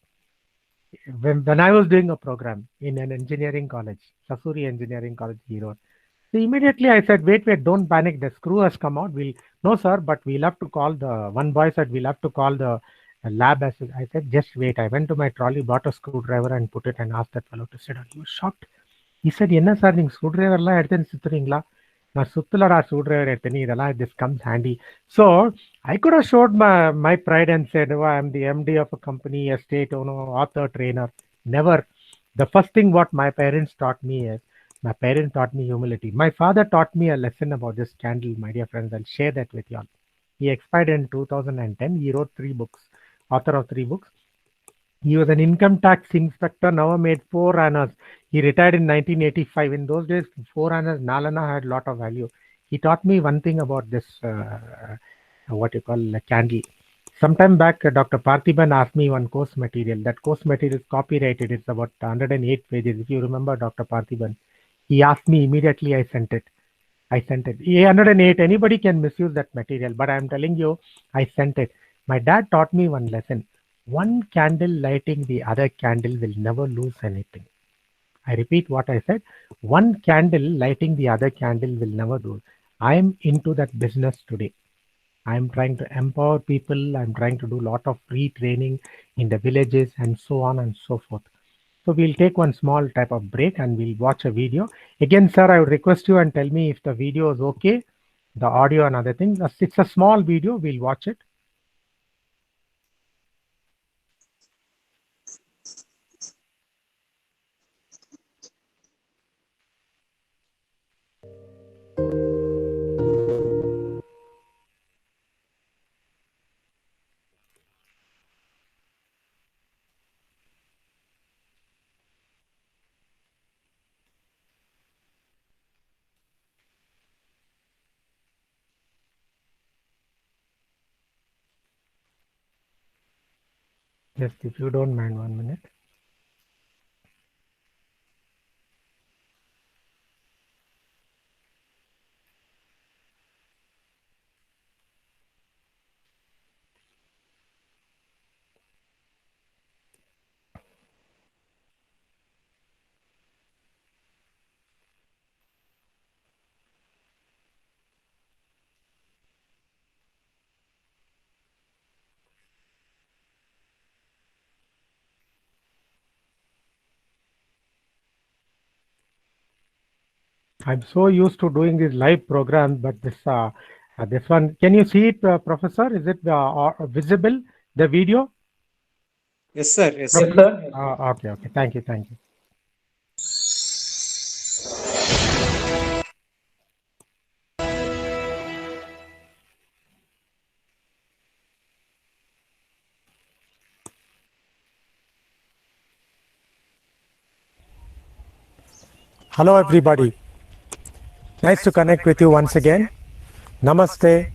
When I was doing a program in an engineering college, Sasuri Engineering College, Hero. So immediately I said, wait, don't panic. The screw has come out. No, sir, but we'll have to call one boy said, we'll have to call the lab. I said, just wait. I went to my trolley, bought a screwdriver and put it and asked that fellow to sit down. He was shocked. He said, enna sir, ning screwdriver la eduthen sutturingla? Na suttulada screwdriver edtheni idella, this comes handy. So I could have showed my pride and said, oh, I'm the MD of a company, a state owner, author, trainer. Never. The first thing what my parents taught me is, my parents taught me humility. My father taught me a lesson about this candle, my dear friends. I'll share that with you all. He expired in 2010. He wrote 3 books, author of 3 books. He was an income tax inspector, never made 4 annas. He retired in 1985. In those days, 4 annas, Nalana had a lot of value. He taught me one thing about this, what you call a candle. Sometime back, Dr. Parthiban asked me one course material. That course material is copyrighted. It's about 108 pages. If you remember Dr. Parthiban, he asked me immediately. I sent it. 108. Anybody can misuse that material, but I'm telling you, I sent it. My dad taught me one lesson. One candle lighting the other candle will never lose anything. I repeat what I said. One candle lighting the other candle will never lose. I am into that business today. I'm trying to empower people. I'm trying to do a lot of free training in the villages and so on and so forth. So we'll take one small type of break and we'll watch a video. Again, sir, I would request you and tell me if the video is okay, the audio and other things. It's a small video. We'll watch it. Just if you don't mind 1 minute. I'm so used to doing these live programs, but this one, can you see it, Professor? Is it visible, the video? Yes, sir. Yes, Yes, sir. sir. Okay. Thank you. Hello, everybody. Nice to connect with you once again. Namaste,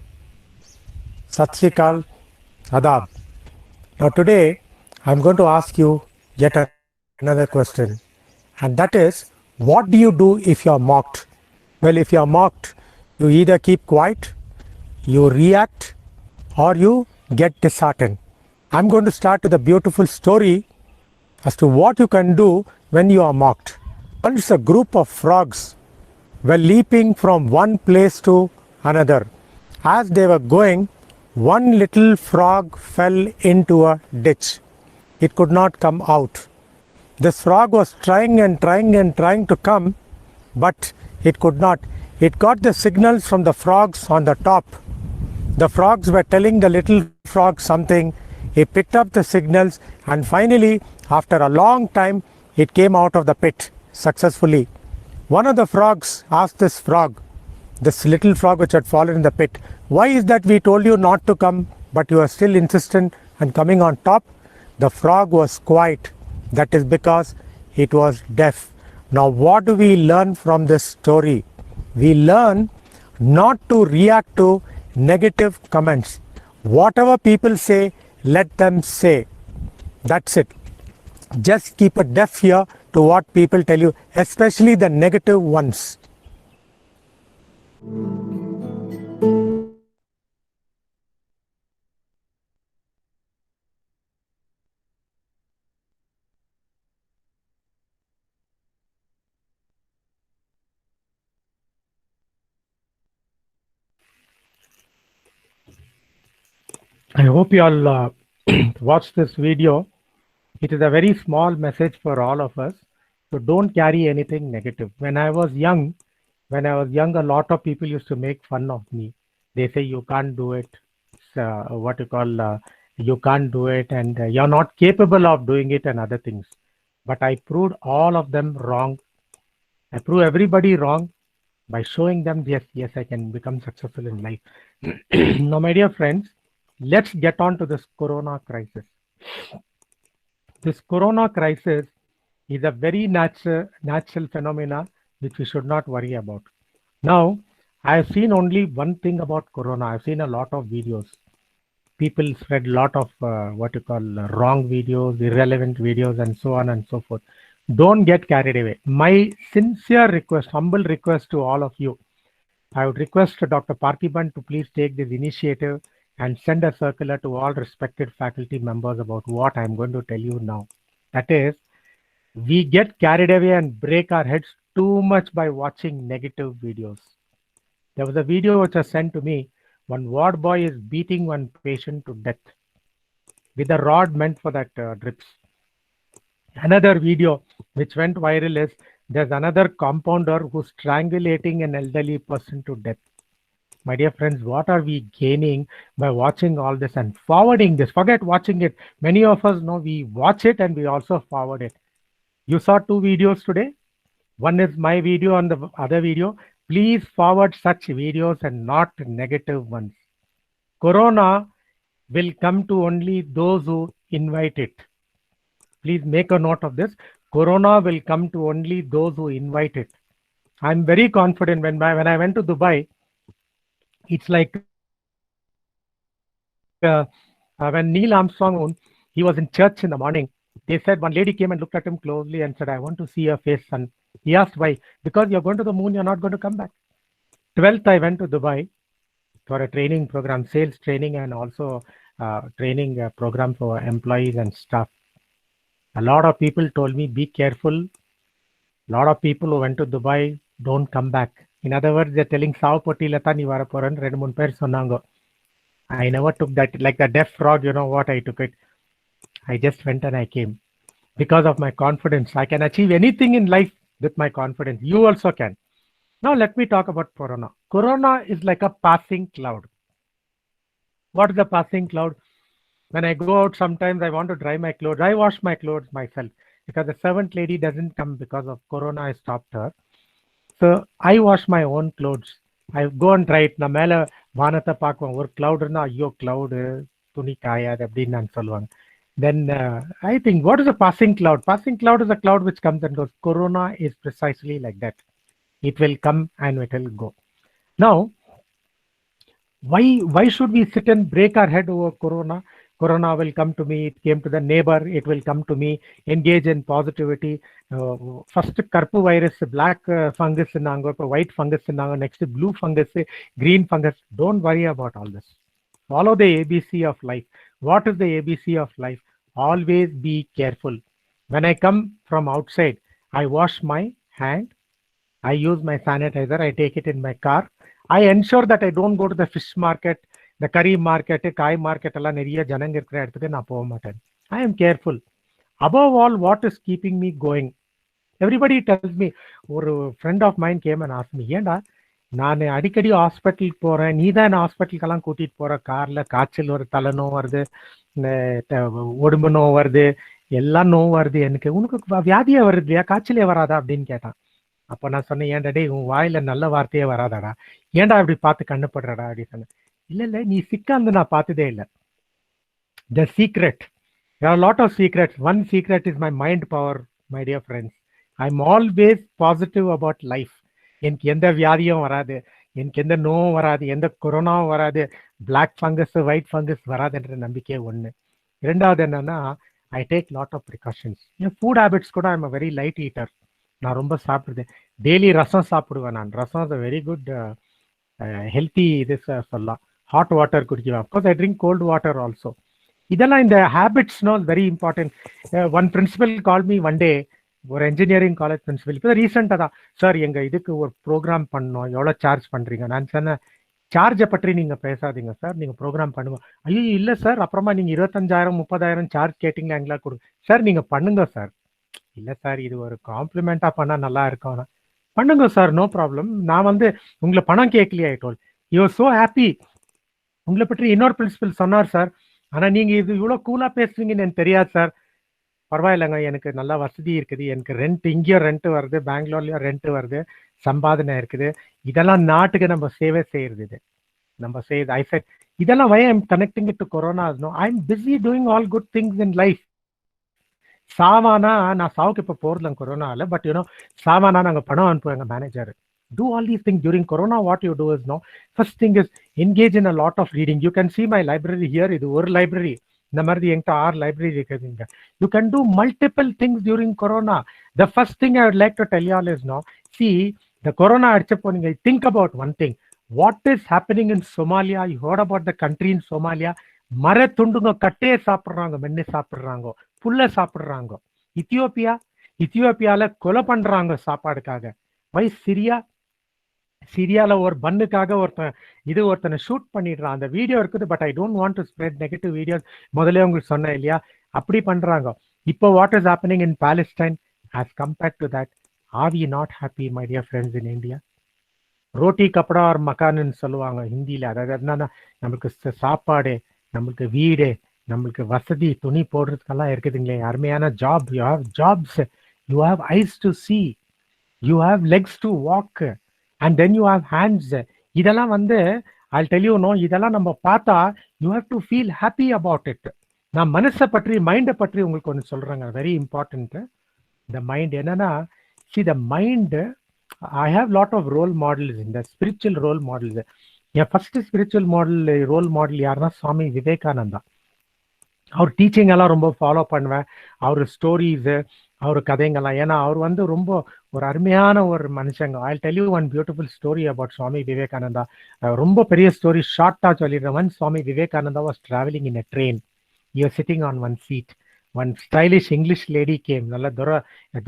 Sat Sri Akal, Adab. Now today, I'm going to ask you yet another question. And that is, what do you do if you're mocked? Well, if you're mocked, you either keep quiet, you react, or you get disheartened. I'm going to start with a beautiful story as to what you can do when you are mocked. Once a group of frogs were leaping from one place to another. As they were going, one little frog fell into a ditch. It could not come out. This frog was trying to come, but it could not. It got the signals from the frogs on the top. The frogs were telling the little frog something. He picked up the signals, and finally, after a long time, it came out of the pit successfully. One of the frogs asked this little frog which had fallen in the pit, why is that we told you not to come, but you are still insistent and coming on top? The frog was quiet. That is because it was deaf. Now, what do we learn from this story? We learn not to react to negative comments. Whatever people say, let them say. That's it. Just keep a deaf ear to what people tell you, especially the negative ones. I hope you all watch this video. It is a very small message for all of us. So don't carry anything negative. When I was young, a lot of people used to make fun of me. They say you can't do it. You can't do it, and you're not capable of doing it, and other things. But I proved all of them wrong. I proved everybody wrong by showing them, yes, I can become successful in life. Now, my dear friends, let's get on to this corona crisis. This corona crisis is a very natural phenomena which we should not worry about. Now, I have seen only one thing about corona. I've seen a lot of videos. People spread a lot of wrong videos, irrelevant videos, and so on and so forth. Don't get carried away. My sincere request, humble request to all of you, I would request Dr. Parthiban to please take this initiative and send a circular to all respected faculty members about what I'm going to tell you now. That is, we get carried away and break our heads too much by watching negative videos. There was a video which was sent to me. One ward boy is beating one patient to death with a rod meant for that drips. Another video which went viral is there's another compounder who's strangulating an elderly person to death. My dear friends, what are we gaining by watching all this and forwarding this? Forget watching it. Many of us know we watch it and we also forward it. You saw 2 videos today. One is my video and the other video. Please forward such videos and not negative ones. Corona will come to only those who invite it. Please make a note of this. Corona will come to only those who invite it. I'm very confident when I went to Dubai, it's like when Neil Armstrong, he was in church in the morning. They said one lady came and looked at him closely and said, I want to see your face, son. He asked why? Because you're going to the moon, you're not going to come back. 12th, I went to Dubai for a training program, sales training, and also training program for employees and staff. A lot of people told me, be careful. A lot of people who went to Dubai don't come back. In other words, they're telling I never took that, like the deaf frog, you know what, I took it. I just went and I came. Because of my confidence, I can achieve anything in life with my confidence. You also can. Now let me talk about Corona. Corona is like a passing cloud. What is a passing cloud? When I go out, sometimes I want to dry my clothes. I wash my clothes myself because the servant lady doesn't come because of Corona. I stopped her. So I wash my own clothes. I go and dry it. Na mela vanatha paakvam or cloud na ayyo cloud tuni kaya appdinu nan solluvaanga. Then I think, what is a passing cloud? Passing cloud is a cloud which comes and goes. Corona is precisely like that. It will come and it will go. Now, why should we sit and break our head over Corona? Corona will come to me. It came to the neighbor. It will come to me. Engage in positivity. First, Karpu virus, black fungus, white fungus, next blue fungus, green fungus. Don't worry about all this. Follow the ABC of life. What is the ABC of life? Always be careful. When I come from outside, I wash my hand. I use my sanitizer. I take it in my car. I ensure that I don't go to the fish market, the curry market, kai market. I am careful. Above all, what is keeping me going? Everybody tells me, or a friend of mine came and asked me, Yenda, நான் அடிக்கடி ஹாஸ்பிட்டலுக்கு போறேன், நீ தான் ஹாஸ்பிட்டலுக்கெல்லாம் கூட்டிட்டு போற, கார்ல காய்ச்சல் வருது, தலைநோ வருது, உடம்பு நோவு வருது, எல்லாம் நோவு வருது, எனக்கு உனக்கு வியாதியே வருது இல்லையா, காய்ச்சலே வராதா அப்படின்னு கேட்டான். அப்ப நான் சொன்னேன், ஏன்டா டே உன் வாயில நல்ல வார்த்தையே வராதாடா, ஏன்டா இப்படி பார்த்து கண்ணுப்படுறடா அப்படின்னு சொன்னேன். இல்ல நீ சிக்காந்து நான் பார்த்ததே இல்லை. The secret, there are a lot of secrets. One secret is my mind power, my dear friends. I'm always positive about life. எனக்கு எந்த வியாதியும் வராது, எனக்கு எந்த நோவும் வராது, எந்த கொரோனாவும் வராது, பிளாக் ஃபங்கஸ் ஒயிட் ஃபங்கஸ் வராதுன்ற நம்பிக்கை ஒன்று. இரண்டாவது என்னன்னா, I take lot of precautions. என் ஃபுட் ஹேபிட்ஸ் கூட I'm a very light eater. நான் ரொம்ப சாப்பிடுவேன். டெய்லி ரசம் சாப்பிடுவேன். நான் rasam is a very good healthy இது சொல்லலாம். ஹாட் வாட்டர் குடிக்குவேன். Of course I drink cold water also. இதெல்லாம் இந்த ஹேபிட்ஸ்னோ very important. One principal call me one day, ஒரு இன்ஜினியரிங் காலேஜ் பிரின்சிபல், இப்போ ரீசெண்டாக தான், சார் எங்கள் இதுக்கு ஒரு ப்ரோக்ராம் பண்ணோம், எவ்வளோ சார்ஜ் பண்ணுறீங்க? நான் சொன்னேன், சார்ஜை பற்றி நீங்கள் பேசாதீங்க சார், நீங்கள் ப்ரோக்ராம் பண்ணுவோம். ஐயோ இல்லை சார், அப்புறமா நீங்கள் 25,000 30,000 சார்ஜ் கேட்டிங்களா எங்களால் கொடுங்க சார். நீங்கள் பண்ணுங்க சார். இல்லை சார், இது ஒரு காம்ப்ளிமெண்ட்டாக பண்ணால் நல்லா இருக்கும். பண்ணுங்க சார், நோ ப்ராப்ளம். நான் வந்து உங்களை பணம் கேட்கலையே. I told you are so happy. உங்களை பற்றி இன்னொரு பிரின்சிபல் சொன்னார் சார், ஆனால் நீங்கள் இது இவ்வளோ கூலாக பேசுவீங்கன்னு எனக்கு தெரியாது சார். பரவாயில்லைங்க, எனக்கு நல்லா வசதி இருக்குது, எனக்கு ரெண்ட் இங்கேயும் ரெண்ட் வருது, பெங்களூர்லேயும் ரெண்ட் வருது, சம்பாதனை இருக்குது. இதெல்லாம் நாட்டுக்கு நம்ம சேவை செய்யறது. இது நம்ம செய்யுது. ஐ செட் இதெல்லாம் why I'm connecting it to corona. No, I am busy doing all good things in life. சாவானா நான் சாவுக்கு இப்போ போகிறதில்ல கொரோனாவில், பட் யூனோ சாவானா நாங்கள் பணம் அனுப்புவாங்க manager. Do all these things during Corona. What you do is, no, first thing is engage in a lot of reading. You can see my library here. Idu or library. இந்த மாதிரி என்கிட்ட 6 library இருக்குதுங்க. You can do multiple things during Corona. The first thing I would like to tell you all is, no, see, the Corona அடிச்சப்போ நீங்க think about one thing. What is happening in Somalia? You heard about the country in Somalia. மர துண்டுங்க கட்டையை சாப்பிட்றாங்க, மென்னு சாப்பிட்றாங்க, புல்ல சாப்பிட்றாங்க. இத்தியோப்பியால கொலை பண்றாங்க சாப்பாடுக்காக. வை சிரியால ஒரு பன்னுக்காக ஒருத்தனை ஷூட் பண்ணிடுறான். அந்த வீடியோ இருக்குது, but I don't want to spread negative videos. முதல்ல உங்களுக்கு சொன்னேன் இல்லையா, அப்படி பண்றாங்க. இப்போ what is happening in Palestine as compared to that? Are we not happy my dear friends in India? ரோட்டி கப்படா ஒரு மக்கான்னு சொல்லுவாங்க ஹிந்தியில. அதாவது என்னன்னா, நம்மளுக்கு சாப்பாடு, நம்மளுக்கு வீடு, நம்மளுக்கு வசதி, துணி போடுறதுக்கெல்லாம் இருக்குதுங்களே, அருமையான job. You have jobs, you have eyes to see, you have legs to walk, and then you have hands. இதெல்லாம் வந்து I'll tell you, no, இதெல்லாம் நம்ம பார்த்தா you have to feel happy about it. நான் மனசை பற்றி, மைண்டை பற்றி உங்களுக்கு ஒன்று சொல்றேங்க, வெரி இம்பார்ட்டன்ட். இந்த மைண்ட் என்னன்னா, see the mind, I have lot of role models in the spiritual role models. என் ஃபர்ஸ்ட் ஸ்பிரிச்சுவல் ரோல் மாடல் யாருன்னா சுவாமி விவேகானந்தா. அவர் டீச்சிங் எல்லாம் ரொம்ப ஃபாலோ பண்ணுவேன், அவர் ஸ்டோரிஸு, அவர் கதைங்கெல்லாம். ஏன்னா அவர் வந்து ரொம்ப ஒரு அருமையான ஒரு மனுஷங்க. I tell you one beautiful story about Swami Vivekananda. ரொம்ப பெரிய ஸ்டோரி ஷார்ட்டாக சொல்லிடுறேன். Swami Vivekananda was travelling in a train. You are sitting on one seat. One stylish English lady came, நல்ல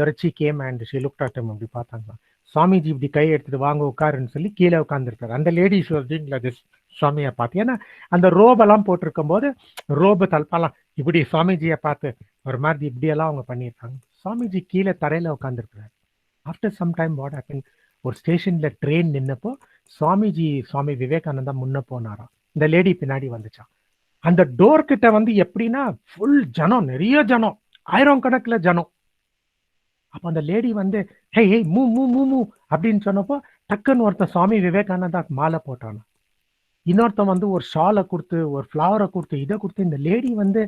துரச்சி came, and she looked at him. அப்படி பார்த்தாங்களா, சுவாமிஜி இப்படி கை எடுத்துட்டு வாங்க உட்காருன்னு சொல்லி கீழே உட்காந்துருக்காரு. அந்த லேடி சுவாமியை பார்த்து, ஏன்னா அந்த ரோபெல்லாம் போட்டிருக்கும் போது ரோபு தல்பாலாம் இப்படி சுவாமிஜியை பார்த்து ஒரு மாதிரி இப்படியெல்லாம் அவங்க பண்ணியிருக்காங்க. சுவாமிஜி கீழே தரையில உட்காந்துருக்கிறார். After some time what happen, ஒரு ஸ்டேஷன்ல ட்ரெயின் நின்னப்போ சுவாமி விவேகானந்தா முன்ன போனாராம். இந்த லேடி பின்னாடி வந்துச்சான். அந்த டோர் கிட்ட வந்து எப்படின்னா ஃபுல் ஜனம், நிறைய ஜனம், 1000 கணக்கில் ஜனம். அப்போ அந்த லேடி வந்து ஹே ஹே மூ மூ மூ மூ அப்படின்னு சொன்னப்போ டக்குன்னு ஒருத்தன் சுவாமி விவேகானந்தா மாலை போட்டானா. இன்னொருத்தன் வந்து ஒரு ஷாலை கொடுத்து, ஒரு ஃப்ளவரை கொடுத்து, இதை கொடுத்து. இந்த லேடி வந்து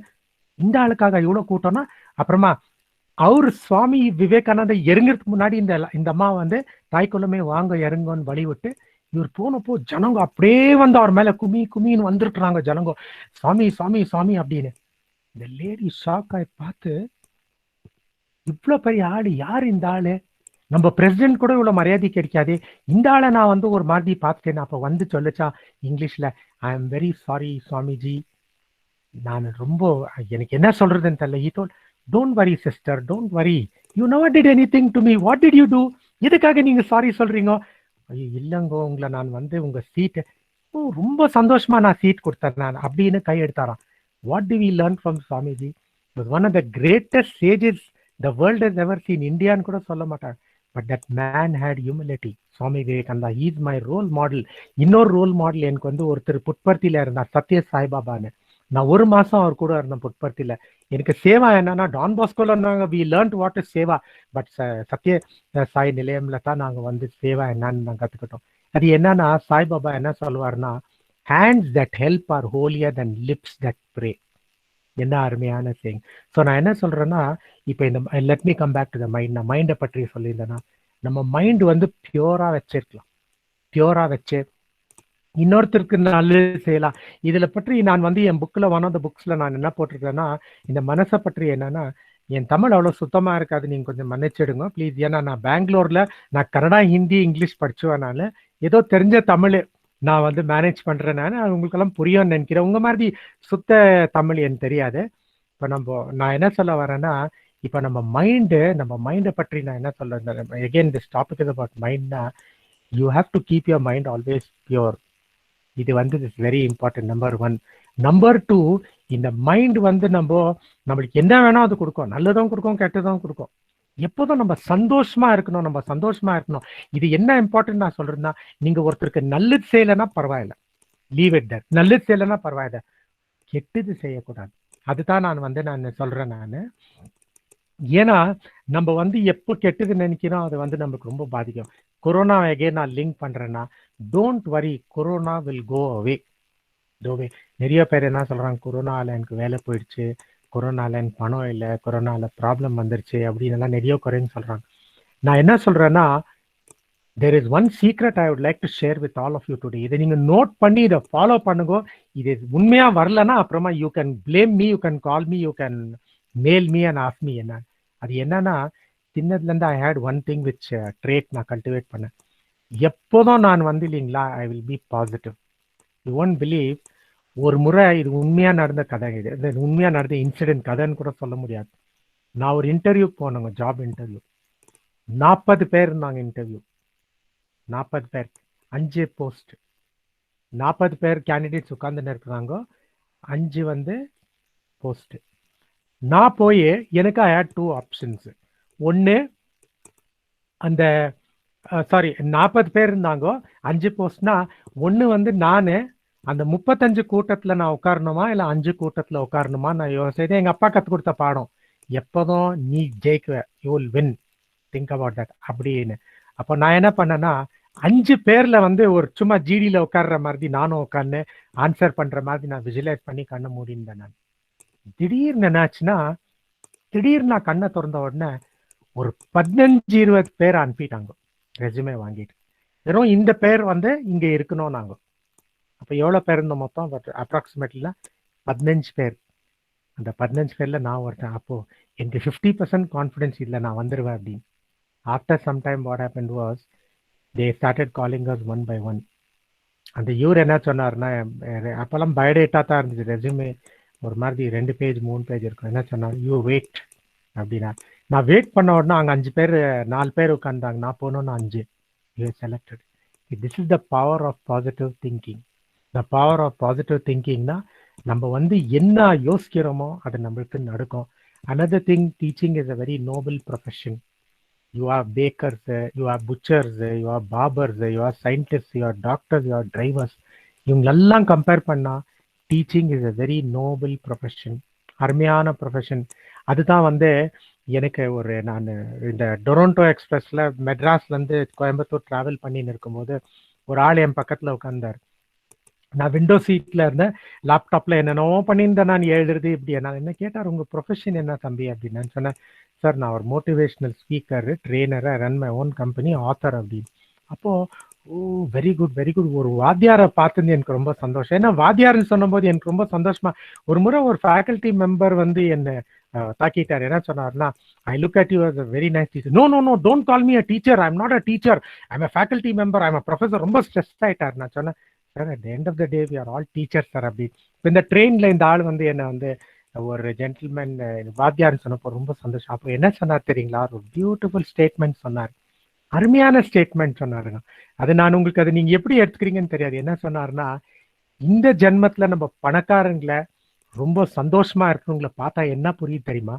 இந்த ஆளுக்காக இவ்வளோ கூட்டம்னா, அப்புறமா அவரு சுவாமி விவேகானந்தா இறங்குறதுக்கு முன்னாடி இந்த அம்மா வந்து தாய்க்குள்ளமே வாங்க இறங்கன்னு வழி விட்டு, இவர் போனப்போ ஜனங்க அப்படியே வந்து அவர் மேல குமின்னு வந்துருக்குறாங்க ஜனங்க, சுவாமி சுவாமி சுவாமி அப்படின்னு. இந்த லேடி ஷாக் ஆகி பார்த்து, இவ்வளவு பெரிய ஆளு, யார் இந்த ஆளு? நம்ம பிரசிடென்ட் கூட இவ்வளவு மரியாதை கிடைக்காது, இந்த ஆளை நான் வந்து ஒரு மாதிரி பார்த்துட்டேன். அப்ப வந்து சொல்லுச்சா இங்கிலீஷ்ல, I am very sorry Swamiji, நான் ரொம்ப எனக்கு என்ன சொல்றதுன்னு தெரியல. he told, don't worry sister, don't worry, you never did anything to me, what did you do? எதுக்காக நீங்க சாரி சொல்றீங்க? ஐயோ இல்லைங்கோ, உங்களை நான் வந்து உங்க சீட்டு ரொம்ப சந்தோஷமா நான் சீட் கொடுத்தேன் நான் அப்படின்னு கை எடுத்தாராம். What do we learn from Swamiji? One of the greatest sages the world has ever seen. இந்தியான்னு கூட சொல்ல மாட்டாங்க. But that man had humility. Swami Vivekananda is my role model. இன்னொரு ரோல் மாடல் எனக்கு வந்து ஒருத்தர் புட்பர்த்தியில இருந்தார், சத்ய சாய்பாபான்னு. நான் 1 மாசம் அவர் கூட இருந்தேன் புட்பர்த்தியில. எனக்கு சேவா என்னன்னா, டான் பாஸ்கோல இருந்தாங்க, we learn what is seva. But Sathya Sai நிலையம்ல தான் நாங்க வந்து சேவா என்னன்னு நாங்கள் கத்துக்கிட்டோம். அது என்னன்னா, சாய்பாபா என்ன சொல்லுவாருன்னா, hands that help are holier than lips that pray. என்ன அருமையான திங். ஸோ நான் என்ன சொல்றேன்னா, இப்போ இந்த let me come back to the mind. நான் மைண்டை பற்றி சொல்லியிருந்தேன்னா, நம்ம மைண்ட் வந்து பியூரா வச்சிருக்கலாம். பியூரா வச்சு இன்னொருத்தருக்கு நல்லது செய்யலாம். இதுல பற்றி நான் வந்து என் புக்ல ஒன் ஆஃப் த புக்ஸ்ல நான் என்ன போட்டிருக்கேன்னா, இந்த மனசை பற்றி என்னன்னா, என் தமிழ் அவ்வளோ சுத்தமா இருக்காது, நீங்க கொஞ்சம் மன்னிச்சிடுங்க ப்ளீஸ். ஏன்னா நான் பெங்களூர்ல நான் கன்னடா, ஹிந்தி, இங்கிலீஷ் படிச்சுவேனால ஏதோ தெரிஞ்ச தமிழ் நான் வந்து மேனேஜ் பண்றேன். நான் உங்களுக்கெல்லாம் புரியும்னு நினைக்கிறேன். உங்க மாதிரி சுத்த தமிழ் எனக்கு தெரியாது. இப்போ நான் என்ன சொல்ல வரேன்னா, இப்போ நம்ம மைண்டை பற்றி நான் என்ன சொல்ல again this topic is about மைண்ட்னா, you have to keep your mind always pure. இது வந்து is very important. Number 1. Number 2, இந்த மைண்ட் வந்து நம்மளுக்கு என்ன வேணா அது கொடுக்கும். நல்லதும் கொடுக்கும், கெட்டதும் கொடுக்கும். எப்போதும் நம்ம சந்தோஷமா இருக்கணும். இது என்ன இம்பார்ட்டன்ட் நான் சொல்றேன்னா, நீங்க ஒருத்தருக்கு நல்லது செய்யலைன்னா பரவாயில்ல, லீவ் இட் தேர். நல்லது செய்யலைன்னா பரவாயில்ல, கெட்டது செய்யக்கூடாது. அதுதான் நான் சொல்றேன். ஏன்னா நம்ம வந்து எப்போ கெட்டது நினைக்கிறோம் அது வந்து நமக்கு ரொம்ப பாதிக்கும். கொரோனா நான் லிங்க் பண்றேன்னா, don't worry, corona will go அவே. நிறைய பேர் என்ன சொல்றாங்க, கொரோனால எனக்கு வேலை போயிடுச்சு, கொரோனால எனக்கு பணம் இல்லை, கொரோனால ப்ராப்ளம் வந்துருச்சு அப்படின்னு எல்லாம் நிறைய குறைன்னு சொல்றாங்க. நான் என்ன சொல்றேன்னா, there is one secret I would like to share with all of you today. இதை நீங்க நோட் பண்ணி இதை ஃபாலோ பண்ணுங்க. இது உண்மையா வரலன்னா அப்புறமா you can blame me, you can call me, you can mail me and ask me. என்ன அது என்னன்னா, சின்னதுலேருந்து I had one thing which trait நான் கல்டிவேட் பண்ணேன். எப்போதும் நான் வந்து இல்லைங்களா, I will be positive. You won't believe, ஒரு முறை இது உண்மையா நடந்த கதை, இது உண்மையா நடந்த இன்சிடென்ட் கதைன்னு கூட சொல்ல முடியாது. நான் ஒரு இன்டர்வியூ போனேங்க, ஜாப் இன்டர்வியூ. 40 பேர் இருந்தாங்க இன்டர்வியூ. 40 பேர், 5 போஸ்ட். 40 பேர் கேண்டிடேட்ஸ் உட்கார்ந்துன்னு இருக்கிறாங்க, 5 வந்து போஸ்ட். நான் போய் எனக்கு ஐ ஹேட் 2 ஆப்ஷன்ஸ். ஒன்று, அந்த 40 பேர் இருந்தாங்க, 5 போஸ்ட்னா, ஒன்று வந்து நான் அந்த 35 கூட்டத்தில் நான் உட்காரணுமா இல்லை 5 கூட்டத்தில் உட்காரணுமா நான் யோசிச்சது. எங்கள் அப்பா கற்றுக் கொடுத்த பாடம், எப்போதும் நீ ஜெயிக்குவ, you will win, think about that அப்படின்னு. அப்போ நான் என்ன பண்ணேன்னா, 5 பேர்ல வந்து ஒரு சும்மா ஜிடியில் உட்கார்ற மாதிரி நானும் உட்காந்து ஆன்சர் பண்ற மாதிரி நான் விஜுவலைஸ் பண்ணி கண்ணை மூடிந்தேன். நான் திடீர்னு என்னாச்சுன்னா, திடீர்னு நான் கண்ணை திறந்த உடனே ஒரு 15-20 பேர் அனுப்பிட்டாங்க ரெசுமே வாங்கிட்டு. வெறும் இந்த பேர் வந்து இங்க இருக்கணும். நாங்க அப்போ எவ்வளோ பேர் இருந்தோம் மொத்தம், அப்ராக்சிமேட்ல 15 பேர். அந்த 15 பேர்ல நான் ஒருத்தன். அப்போ எனக்கு 50% கான்ஃபிடன்ஸ் இல்லை நான் வந்துடுவேன் அப்படின்னு. After some time what happened was, they started calling us one by one. அந்த இவர் என்ன சொன்னார்னா, அப்போல்லாம் பயோடேட்டா தான் இருந்துச்சு, ரெசுமே ஒரு மாதிரி 2 பேஜ் 3 பேஜ் இருக்கும். என்ன சொன்னார், யூ வெயிட் அப்படின்னா. நான் வெயிட் பண்ண உடனே அங்கே 5 பேர் 4 பேர் உட்காந்தாங்க, நான் போனோன்னு 5. You selected. This is the power of positive thinking. The power of positive திங்கிங்னா, நம்ம வந்து என்ன யோசிக்கிறோமோ அது நம்மளுக்கு நடக்கும். Another thing, teaching is a very noble profession. You are bakers, you are butchers, you are barbers, you are scientists, you are doctors, you are drivers. இவங்களெல்லாம் compare பண்ணா teaching is a very noble profession, அருமையான profession. அதுதான் வந்து எனக்கு நான் இந்த Toronto எக்ஸ்பிரஸ்ல மெட்ராஸ்லேருந்து Coimbatore travel பண்ணின்னு இருக்கும்போது ஒரு ஆள் என் பக்கத்தில் உட்கார்ந்தார். நான் விண்டோ சீட்டில் இருந்தேன், லேப்டாப்பில் என்னென்னவோ பண்ணியிருந்தேன் நான் எழுதுறது. இப்படி நான் என்ன கேட்டார், உங்கள் ப்ரொஃபஷன் என்ன தம்பி அப்படின்னு. நான் சொன்னேன், சார் நான் ஒரு motivational speaker, trainer, run my own company, author அப்படின்னு. அப்போது ஓ வெரி குட் வெரி குட். ஒரு வாத்தியாரை பார்த்துருந்து எனக்கு ரொம்ப சந்தோஷம். ஏன்னா வாத்தியார்னு சொன்னபோது எனக்கு ரொம்ப சந்தோஷமா. ஒரு முறை ஒரு ஃபேக்கல்ட்டி மெம்பர் வந்து என்னை தாக்கிட்டார். என்ன சொன்னார்னா, I look at you as a very nice teacher. No, no, no, don't call me a teacher. I'm not a teacher. I'm a faculty member. I'm a professor. ரொம்ப ஸ்ட்ரெஸ் ஆகிட்டார். நான் சொன்னேன், sir at the end of the day we are all teachers sir அப்படி. இப்போ இந்த ட்ரெயினில் இந்த ஆள் வந்து என்னை வந்து ஒரு ஜென்டில்மேன் வாத்தியார்னு சொன்னப்போ ரொம்ப சந்தோஷம். அப்போ என்ன சொன்னார் தெரியுங்களா, ஒரு பியூட்டிஃபுல் ஸ்டேட்மெண்ட் சொன்னார், அருமையான ஸ்டேட்மெண்ட் சொன்னாருங்க. அது நான் உங்களுக்கு அது நீங்கள் எப்படி எடுத்துக்கிறீங்கன்னு தெரியாது. என்ன சொன்னார்னா, இந்த ஜென்மத்தில் நம்ம பணக்காரங்களை ரொம்ப சந்தோஷமா இருக்கிறவங்களை பார்த்தா என்ன புரியுது தெரியுமா?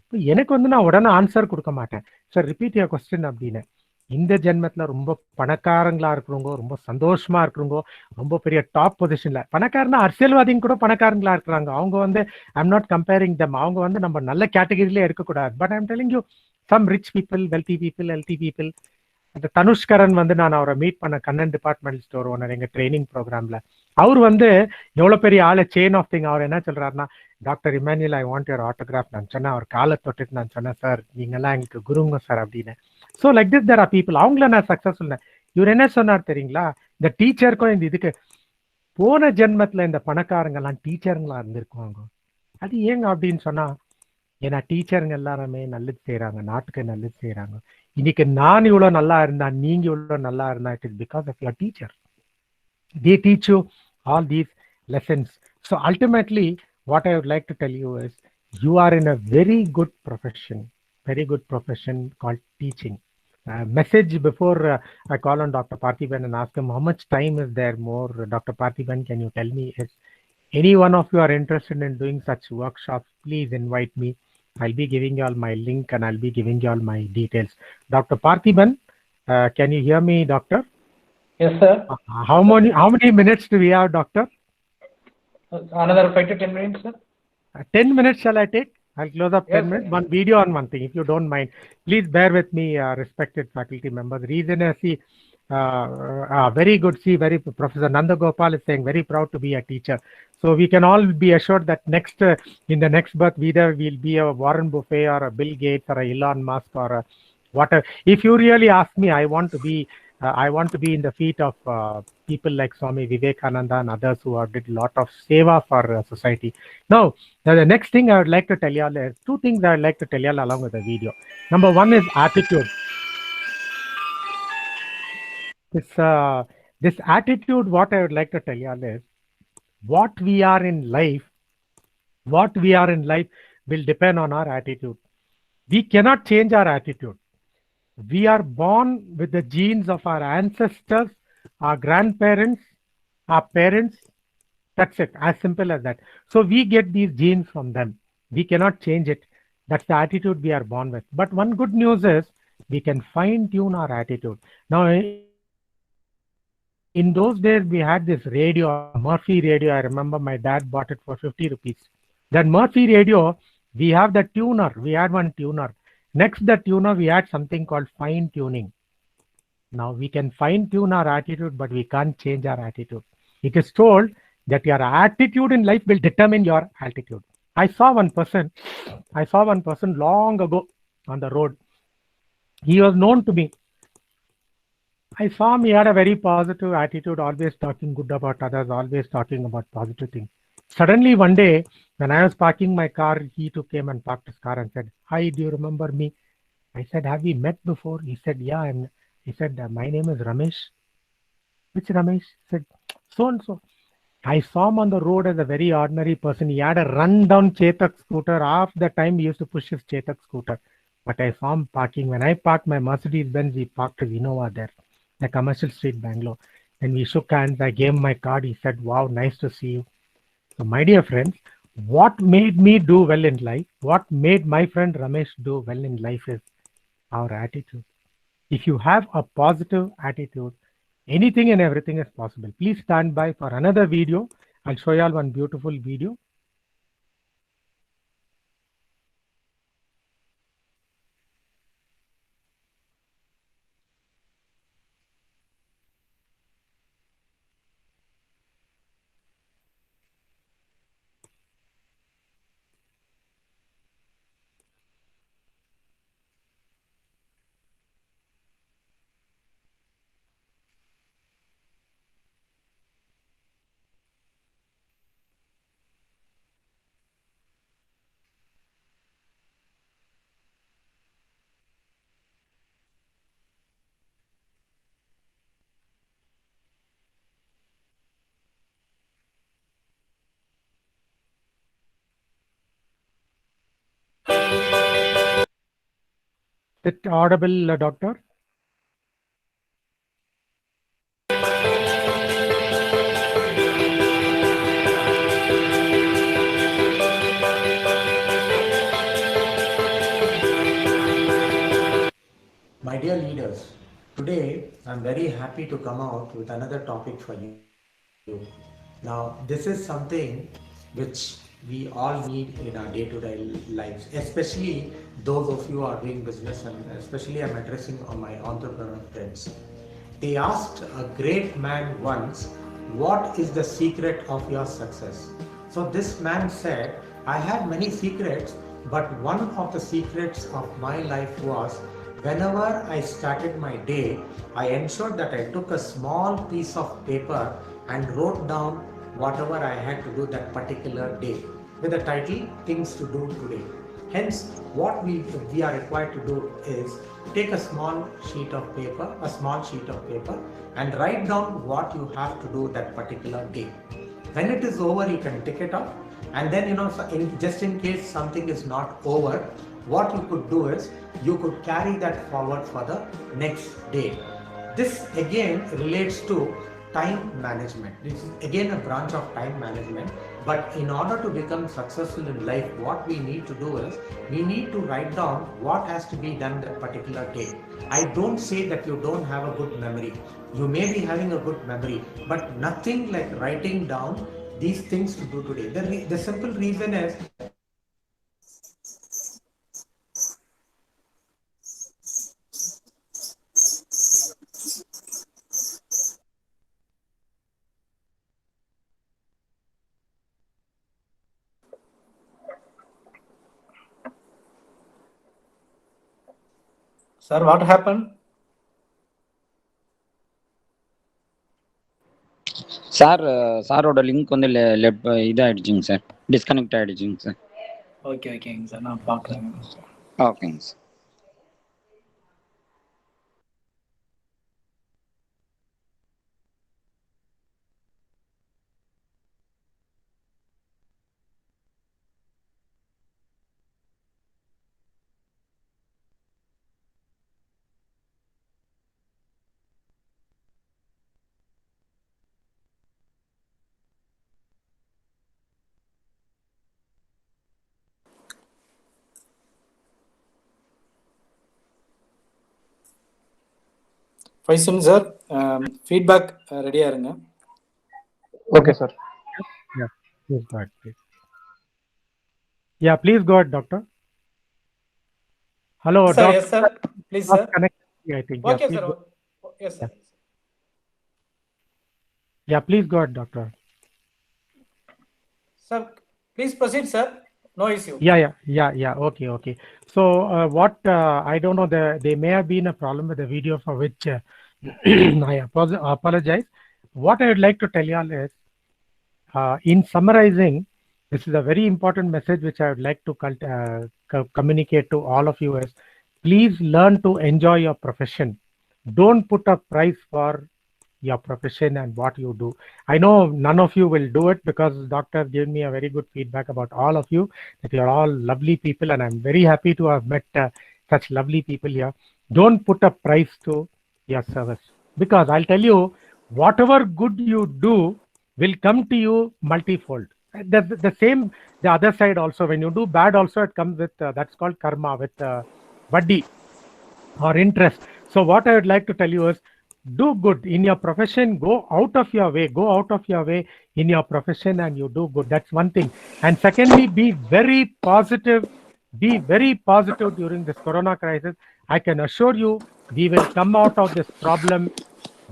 இப்போ எனக்கு வந்து நான் உடனே ஆன்சர் கொடுக்க மாட்டேன், சார் ரிப்பீட் யுவர் கொஸ்டின் அப்படின்னு. இந்த ஜென்மத்தில் ரொம்ப பணக்காரங்களா இருக்கிறவங்க, ரொம்ப சந்தோஷமா இருக்கிறவங்க, ரொம்ப பெரிய டாப் பொசிஷன்ல, பணக்காரனா அரசியல்வாதிங்க கூட பணக்காரங்களா இருக்கிறாங்க. அவங்க வந்து ஐம் நாட் கம்பேரிங் தம், அவங்க வந்து நம்ம நல்ல கேட்டகரியிலே இருக்கக்கூடாது. But I'm telling you some rich people, wealthy people, healthy people. அந்த தனுஷ்கரன் வந்து நான் அவரை மீட் பண்ண கண்ணன் டிபார்ட்மெண்டல் ஸ்டோர் ஓனர் எங்கள் ட்ரைனிங் ப்ரோக்ராமில். அவர் வந்து எவ்வளவு பெரிய ஆளு, செயின் ஆஃப் திங். அவர் என்ன சொல்றாருன்னா, doctor Emmanuel, I want your autograph. நான் சொன்னேன், அவர் காலை தொட்டுட்டு நான் சொன்னேன், சார் நீங்கெல்லாம் எங்களுக்கு குருங்க சார் அப்படின்னு. So like this there are people. அவங்கள நான் சக்சஸ் சொன்னேன். இவர் என்ன சொன்னார் தெரியுங்களா, இந்த டீச்சருக்கும் இந்த இதுக்கு போன ஜென்மத்துல இந்த பணக்காரங்கெல்லாம் டீச்சருங்களா இருந்திருக்குவாங்க. அது ஏங்க அப்படின்னு சொன்னா, ஏன்னா டீச்சருங்க எல்லாருமே நல்லது செய்யறாங்க, நாட்டுக்கு நல்லது செய்யறாங்க. இன்னைக்கு நான் இவ்வளவு நல்லா இருந்தா, நீங்க இவ்வளவு நல்லா இருந்தா, it is because of your teacher. They teach you all these lessons. So ultimately, what I would like to tell you is, you are in a very good profession called teaching. Message before I call on Dr. Parthiban and ask him how much time is there more. Dr. Parthiban, can you tell me if any one of you are interested in doing such workshops, please invite me. I'll be giving you all my link and I'll be giving you all my details. Dr. Parthiban, can you hear me, doctor? Yes, sir. How many minutes do we have, doctor? Another 5 to 10 minutes, sir. 10 minutes shall I take? I'll close up 10 Yes, minutes. sir. One video on one thing, if you don't mind. Please bear with me, respected faculty members. Reason is, very good. Professor Nanda Gopal is saying, very proud to be a teacher. So we can all be assured that in the next birth, either we'll be a Warren Buffett or a Bill Gates or a Elon Musk or a whatever. If you really ask me, I want to be in the feet of people like Swami Vivekananda and others who have did a lot of seva for society. Now, the next thing I would like to tell you all is 2 things I would like to tell you all along with the video. Number 1 is attitude. This attitude, what I would like to tell you all is, what we are in life will depend on our attitude. We cannot change our attitude. We are born with the genes of our ancestors, our grandparents, our parents. That's it, as simple as that. So we get these genes from them. We cannot change it. That's the attitude we are born with. But one good news is, we can fine tune our attitude. Now, in those days, we had this radio, Murphy radio. I remember my dad bought it for 50 rupees. That Murphy radio, we have the tuner. We had one tuner. Next, the tuner, we had something called fine tuning. Now, we can fine tune our attitude, but we can't change our attitude. It is told that your attitude in life will determine your altitude. I saw one person long ago on the road. He was known to me. I saw him, he had a very positive attitude, always talking good about others, always talking about positive things. Suddenly one day, when I was parking my car, he too came and parked his car and said, "Hi, do you remember me?" I said, "Have we met before?" He said, "Yeah." And he said, "My name is Ramesh." "Which Ramesh?" He said, "So and so." I saw him on the road as a very ordinary person. He had a run-down Chetak scooter. Half the time he used to push his Chetak scooter. But I saw him parking. When I parked my Mercedes-Benz, he parked his Innova there, the Commercial Street, Bangalore. And we shook hands. I gave him my card. He said, "Wow, nice to see you." So my dear friends, what made me do well in life, what made my friend Ramesh do well in life is our attitude. If you have a positive attitude, anything and everything is possible. Please stand by for another video. I'll show you all one beautiful video. Is it audible, doctor? My dear leaders, today I'm very happy to come out with another topic for you. Now, this is something which we all need in our day-to-day lives, especially those of you who are doing business, and especially I'm addressing on my entrepreneur friends. They asked a great man once, what is the secret of your success? So this man said, I had many secrets, but one of the secrets of my life was whenever I started my day, I ensured that I took a small piece of paper and wrote down whatever I had to do that particular day with the title Things to Do Today. Hence, what we are required to do is take a small sheet of paper, and write down what you have to do that particular day. When it is over, you can tick it off, and then just in case something is not over, what you could do is you could carry that forward for the next day. This again relates to time management. This is again a branch of time management. But in order to become successful in life, what we need to do is we need to write down what has to be done that particular day. I don't say that you don't have a good memory. You may be having a good memory, but nothing like writing down these things to do today. The simple reason is Sir, what happened? சாரோட link வந்து இதாயிடுச்சுங்க sir, disconnect ஆயிடுச்சுங்க sir. ஓகேங்க sir, நான் பார்க்குறேங்க. ஓகேங்க sir. Faisal sir, feedback ரெடியா இருங்க. Okay sir. Yeah, please go ahead, please. Yeah, please go ahead, doctor. Hello, sir. doctor. Yes sir, please sir. I think. Okay yeah, sir. go. Yes sir. Yeah, please go ahead, doctor. Sir, please proceed sir. No issue. Yeah. Okay. So what I don't know, there may have been a problem with the video, for which I apologize. What I would like to tell you all is, in summarizing, this is a very important message which I would like to communicate to all of you is, please learn to enjoy your profession. Don't put a price for your profession and what you do. I know none of you will do it, because doctor gave me a very good feedback about all of you, that you are all lovely people, and I'm very happy to have met such lovely people here. Don't put a price to your service, because I'll tell you, whatever good you do will come to you multifold. The same, the other side also, when you do bad also, it comes with that's called karma, with vaddi or interest. So what I would like to tell you is, do good in your profession. Go out of your way in your profession, and you do good. That's one thing. And secondly, be very positive during this corona crisis. I can assure you, we will come out of this problem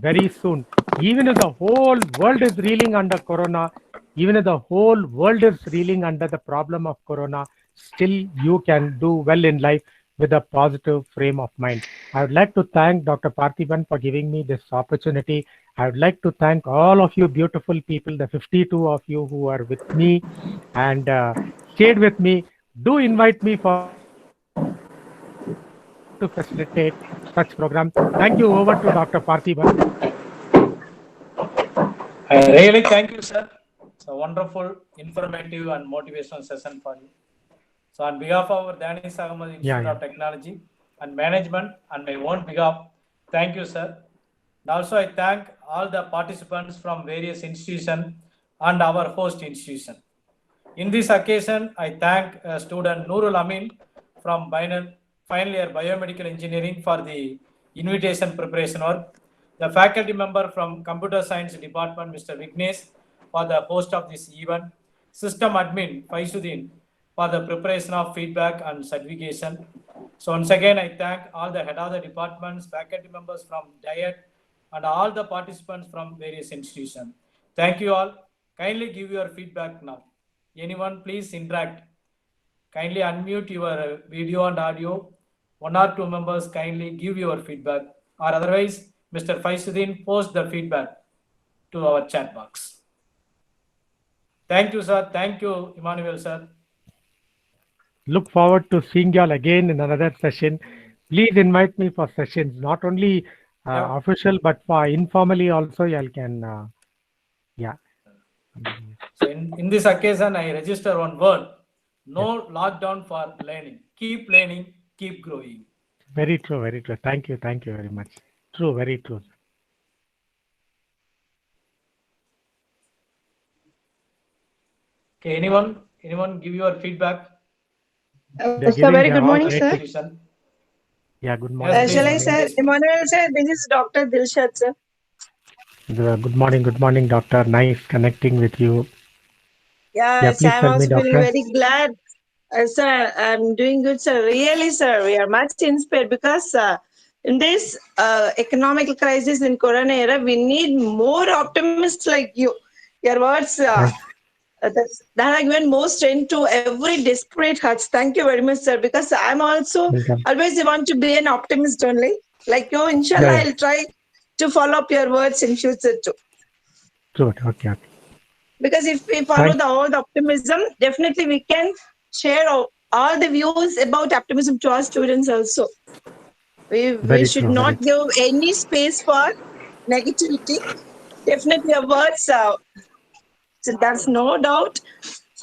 very soon. Even if the whole world is reeling under corona, even if the whole world is reeling under the problem of corona, still you can do well in life with a positive frame of mind. I would like to thank Dr. Parthiban for giving me this opportunity. I would like to thank all of you beautiful people, the 52 of you who are with me and stayed with me. Do invite me to facilitate such program. Thank you. Over to Dr. Parthiban. I really thank you, sir. It's a wonderful, informative and motivational session for you. So on behalf of our Danish Ahmed Institute of Technology and Management and my own behalf, thank you, sir. And also I thank all the participants from various institutions and our host institution. In this occasion, I thank student Nurul Amin from final year Biomedical Engineering for the invitation preparation work. The faculty member from Computer Science Department, Mr. Vignesh, for the host of this event. System admin, Faisuddin, for the preparation of feedback and certification. So once again, I thank all the head of the departments, faculty members from DIET, and all the participants from various institutions. Thank you all. Kindly give your feedback now. Anyone, please interact. Kindly unmute your video and audio. 1 or 2 members kindly give your feedback, or otherwise Mr. Faizuddin post the feedback to our chat box. Thank you, sir. Thank you, Emmanuel, sir. Look forward to seeing you all again in another session. Please invite me for sessions, not only official, but for informally also. You all can, yeah. So in this occasion, I register one word: no lockdown for learning. Keep learning, keep growing. Very true, very true. Thank you very much. True, very true. Okay, anyone give your feedback? Sir, very good morning, sir. Yeah, good morning. Shall I say, Emmanuel sir, this is Dr. Dilshad, sir. Good morning, doctor. Nice connecting with you. Yeah, please I'm tell me, also feeling doctor. very glad. Sir, I'm doing good, sir. Really, sir, we are much inspired because in this economic crisis in Corona era, we need more optimists like you. Your words that have given more strength to every desperate hearts. Thank you very much, sir. Because I'm also always want to be an optimist only. Like you, inshallah, I'll try to follow up your words in future too. Good. Okay. Because if we follow the old optimism, definitely we can share all the views about optimism to our students also. We should not give any space for negativity. Definitely your words, so there's no doubt,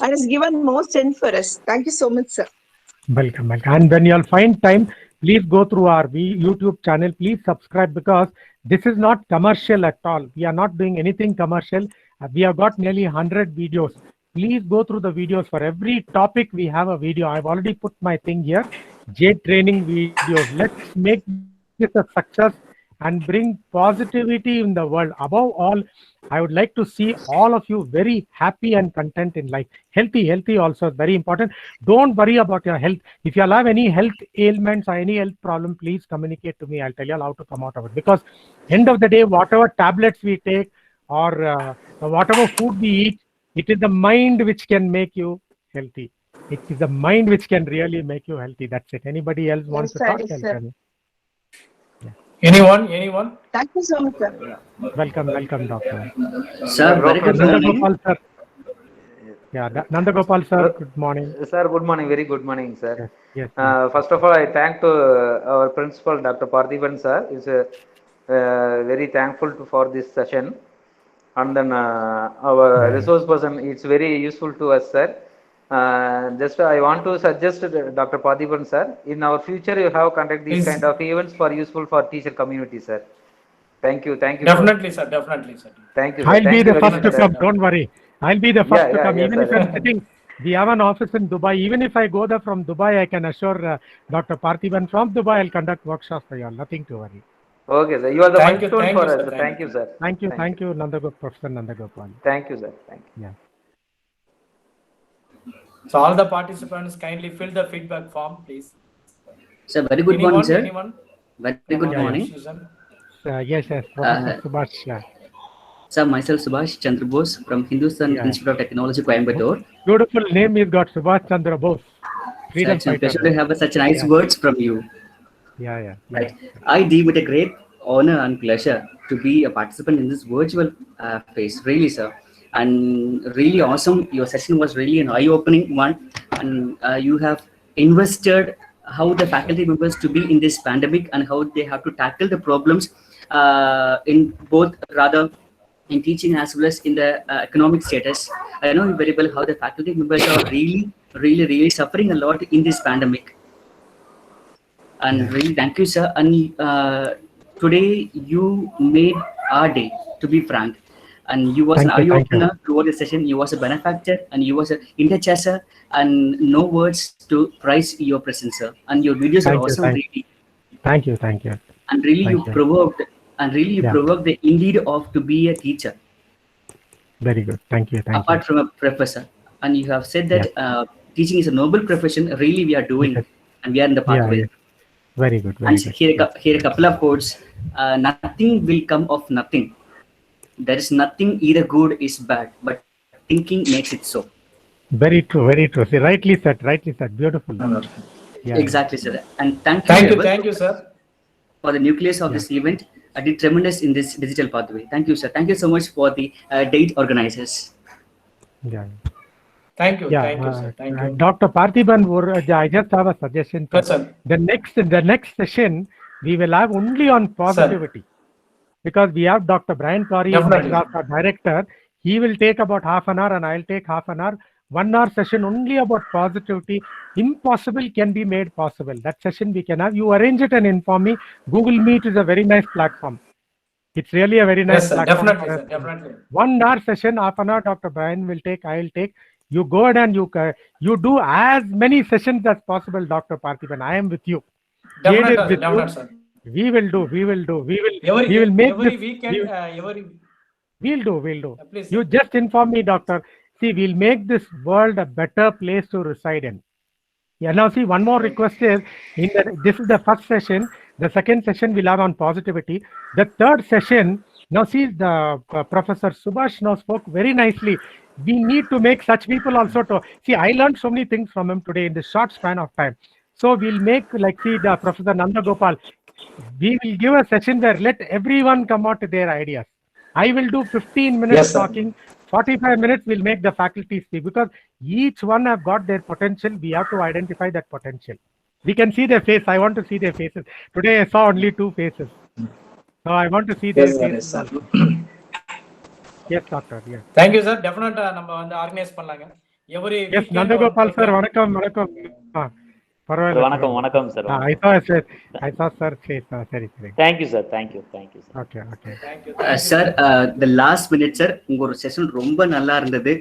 and it's given more strength for us. Thank you so much, sir. Welcome. And when you'll find time, please go through our YouTube channel. Please subscribe, because this is not commercial at all. We are not doing anything commercial. We have got nearly 100 videos. Please go through the videos. For every topic, we have a video. I've already put my thing here. Jade training videos. Let's make this a success and bring positivity in the world. Above all, I would like to see all of you very happy and content in life. Healthy also is very important. Don't worry about your health. If you have any health ailments or any health problem, please communicate to me. I'll tell you how to come out of it. Because end of the day, whatever tablets we take or whatever food we eat, it is the mind which can make you healthy. It is the mind which can really make you healthy. That's it. Anybody else wants to talk? Anyone? Thank you so much, sir. Welcome, doctor. Sir, very good morning. Nandagopal, sir. Yeah, Nandagopal, sir. Good morning. Sir, good morning. Very good morning, sir. Yes. First of all, I thank to our principal, Dr. Parthiban, sir. Is very thankful for this session. And then our resource person, it's very useful to us, sir. Just I want to suggest Dr. Parthiban, sir, in our future you have conduct these kind of events for useful for teacher community, sir. Thank you. Definitely, sir. Thank you. I'll be the first to come. Don't worry. I'll be the first to come. Yes, Even if I'm sitting, we have an office in Dubai. Even if I go there from Dubai, I can assure Dr. Parthiban from Dubai, I'll conduct workshops for you all. Nothing to worry. Okay, sir. You are the milestone for us. Thank you, sir. Thank you, Professor Nandagopal. Thank you, sir. Thank you. Yeah. So all the participants kindly fill the feedback form, please. Sir, very good morning, sir. Anyone? Very good morning. Yes, Professor Subhash. Sir, myself Subhash Chandra Bose from Hindustan Institute of Technology, Coimbatore. Beautiful name you've got, Subhash Chandra Bose. Freedom fighter. It's a pleasure to have such nice words from you. Yeah. Right. I deem it a great honor and pleasure to be a participant in this virtual phase. Really, sir. And really awesome. Your session was really an eye-opening one, and you have invested how the faculty members to be in this pandemic and how they have to tackle the problems in both rather in teaching as well as in the economic status. I know very well how the faculty members are really suffering a lot in this pandemic. And really thank you, sir. And today you made our day, to be frank. And you was an eye-opener throughout the session. You was a benefactor and you was an intercessor, and no words to praise your presence, sir. And your videos are awesome. Really. Thank you. And really you provoked the indeed of to be a teacher. Very good. Thank you. Apart from a professor. And you have said that teaching is a noble profession. Really we are doing it, and we are in the pathway. Very good. Here a couple of quotes. Nothing will come of nothing. there is nothing either good is bad, but thinking makes it so. Very true, very true. See, rightly said, beautiful. Yeah, Exactly, sir. And thank you, sir. for the nucleus of this event. I did tremendous in this digital pathway. Thank you, sir. Thank you so much for the date organizers. yeah. Thank you, Yeah, sir. Thank you. Dr. Parthiban, I just have a suggestion. Yes, sir. The next session we will have only on positivity, because we have Dr. Brian Corey, Definitely. our director. He will take about half an hour, and I'll take half an hour. 1 hour session only about positivity. Impossible can be made possible. That session we can have. You arrange it and inform me. Google Meet is a very nice platform. It's really a very nice Yes, sir. platform. Definitely, sir. Definitely. 1 hour session, half an hour Dr. Brian will take, I'll take. You go ahead and you do as many sessions as possible, Dr. Parthiban. I am with you. Definitely, Jade is with you. sir. We will do. We Every will make every this. weekend, We'll do. please, You sir. just inform me, doctor. See, we'll make this world a better place to reside in. Yeah, now see, one more request is, this is the first session. The second session we'll have on positivity. The third session, now see, the Professor Subhash now spoke very nicely. We need to make such people also to, see, I learned so many things from him today in this short span of time. So we'll make, like, see, the Professor Nanda Gopal, we will give a session where let everyone come out with their ideas. I will do 15 minutes Yes, sir. talking, 45 minutes will make the faculty speak, because each one have got their potential. We have to identify that potential. We can see their face. I want to see their faces. Today I saw only 2 faces. So I want to see their faces. Also. Yes, doctor. Yes. Thank you, sir. Definitely நம்ம வந்து organise பண்ணலாங்க. Every Yes, weekend Nandagopal sir, வணக்கம். பரவாயில்லை. வணக்கம் sir. I saw sir face. சரி. Thank you sir. Thank you. Okay. Thank you. Sir, the last minute, sir, உங்க session ரொம்ப நல்லா இருந்தது.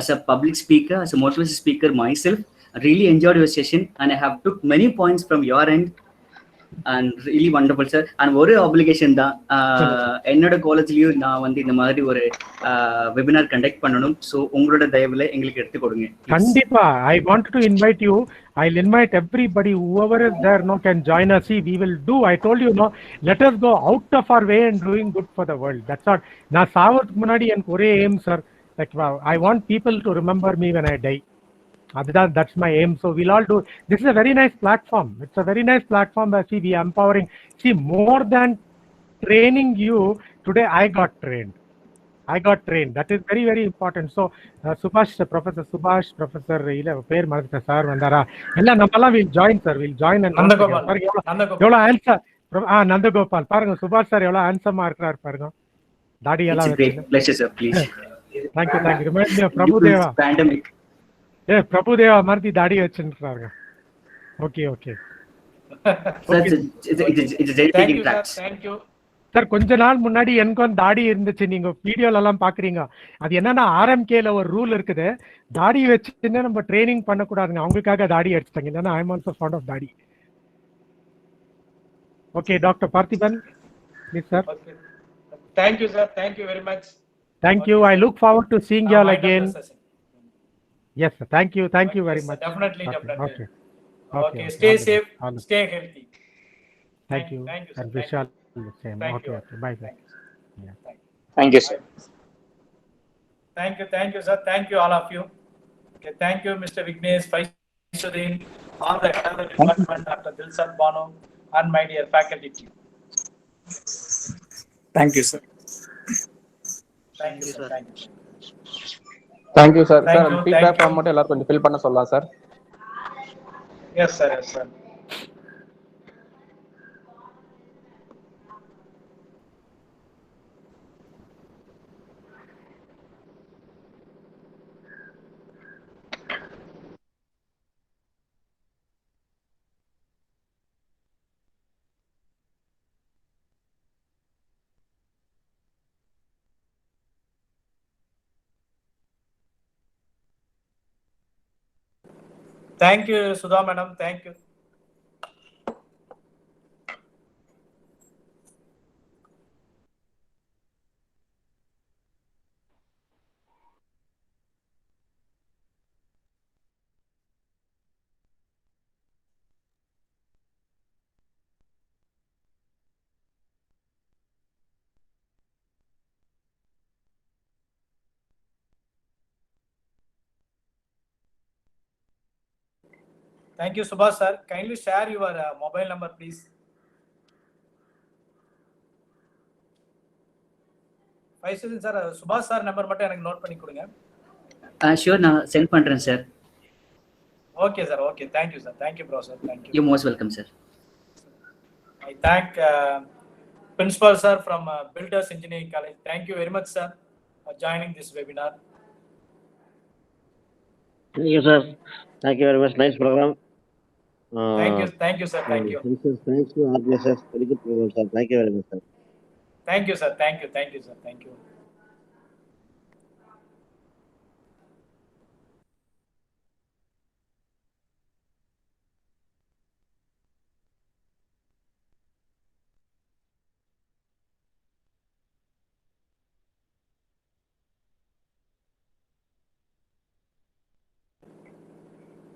As a public speaker, as a motivational speaker myself, I really enjoyed your session and I have took many points from your end. And really wonderful, sir. And ஒரு obligation தான், என்னோட காலேஜ்லயும் நான் வந்து இந்த மாதிரி ஒரு வெபினார் கண்டக்ட் பண்ணணும். So உங்களோட தயவுல எங்களுக்கு எடுத்து கொடுங்க. கண்டிப்பா. I want to invite you. I'll invite everybody, whoever is there, can join us. See, we will do. I told you, let us go out of our way and doing good for the world. That's all. நான் சாவதுக்கு முன்னாடி எனக்கு ஒரே aim, sir. Like, I want people to remember me when I die. That's my aim. So we'll all do. This is a very nice platform. It's a very nice platform where we are empowering. See, more than training you, today I got trained. That is very, very important. So Professor Subhash, Professor Per Martha sir, Vandara, ella nammala will join, sir. We'll join and Nandagopal. Yola answer. Nandagopal. Paranga Subhash sir yola answer markar paranga. Dadi ella. It's a great pleasure, sir. Please. Thank you. Remind me of Prabhudeva. Pandemic. Yeah, Prabhudeva Marti Dadi vechiniranga. Okay. Sir, it's a dedicating tracks. Thank you. Sir, கொஞ்ச நாள் முன்னாடி எனக்கும் தாடி இருந்துச்சு. நீங்க வீடியோல எல்லாம் பாக்குறீங்க. அது என்னன்னா ஆர்எம்கேல ஒரு ரூல் இருக்குது. தாடி வச்சுன்னு நம்ம ட்ரைனிங் பண்ணக்கூடாதுங்க. அவங்களுக்காக தாடி அடிச்சிட்டாங்க. இல்லைன்னா I am also fond of thadi. Okay, doctor Parthiban, please sir. Thank you, sir. Thank you very much. Thank you. I look forward to seeing you all again. Yes, sir. Thank you very much. Definitely. Okay. Stay safe. Stay healthy. Thank you. Sir. And wish all the same. Okay. Bye. Thank you, sir. Thank you, sir. Thank you, all of you. Okay, thank you, Mr. Vignesh, Faishuddin, all the head of the department, Dr. Dilsad Bano, and my dear faculty team. Thank you, sir. Thank you, sir. Thank you, sir. Thank Sir, you, feedback thank you. form மட்டும் எல்லாரும் கொஞ்சம் fill பண்ண சொல்லலாம், sir. Yes, sir. Thank you, Sudha madam. Thank you. Thank you, Subhash sir. Kindly share your mobile number, please. Sir சுபாஷ் sir number மட்டும் எனக்கு note பண்ணி கொடுங்க. ஷூர், நான் சென்ட் பண்றேன் sir. Okay sir, okay. Thank you sir. Thank you bro sir. Thank you. You're most welcome sir. I thank Principal sir from Builders Engineering College. Thank you very much sir for joining this webinar. Thank you sir. Thank you very much. Nice program. Thank you sir. Thank you. Thanks to RPSS. Very good program sir. Thank you very much sir. Thank you sir. Thank you sir. Thank you.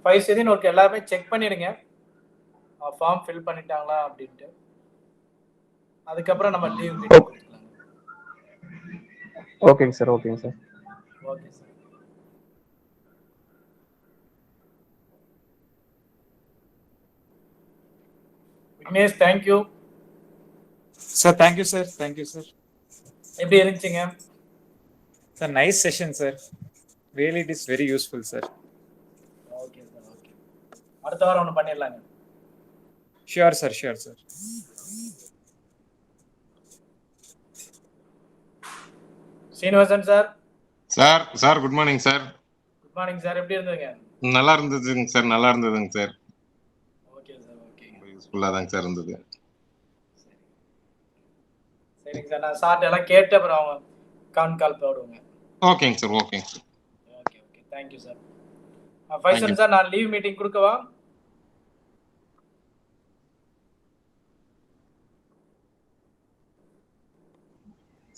Five okay, எல்லாருமே check பண்ணிடுங்க form fill பண்ணிட்டாங்களா அப்படின்ட்டு. அதுக்கப்புறம் நம்ம leave meeting கொடுக்கலாம். ஓகேங்க sir. ஓகேங்க sir. Okay sir. Vignesh, thank you sir. Thank you sir. Thank you sir. எப்படி இருந்துச்சுங்க sir? Nice session sir. Really it is very useful sir. Okay sir. Okay, அடுத்த வாரம் ஒன்று பண்ணிடலாங்க. Sure sir. Sure sir. Srinivasan sir. Sir good morning sir. Good morning sir. எப்படி இருந்ததுங்க? நல்லா இருந்ததுங்க சார். நல்லா இருந்ததுங்க சார். Okay sir. ஓகே, யூஸ்ஃபுல்லா தாங்க சார் இருந்தது. சரிங்க சார். நான் சார்ட்ட எல்லாம் கேட்டு அப்புறம் அவங்க கால் போடுவாங்க. ஓகேங்க சார். ஓகேங்க sir. Okay okay, thank you sir. Faisal sir, நான் லீவ் மீட்டிங் கொடுக்கவா?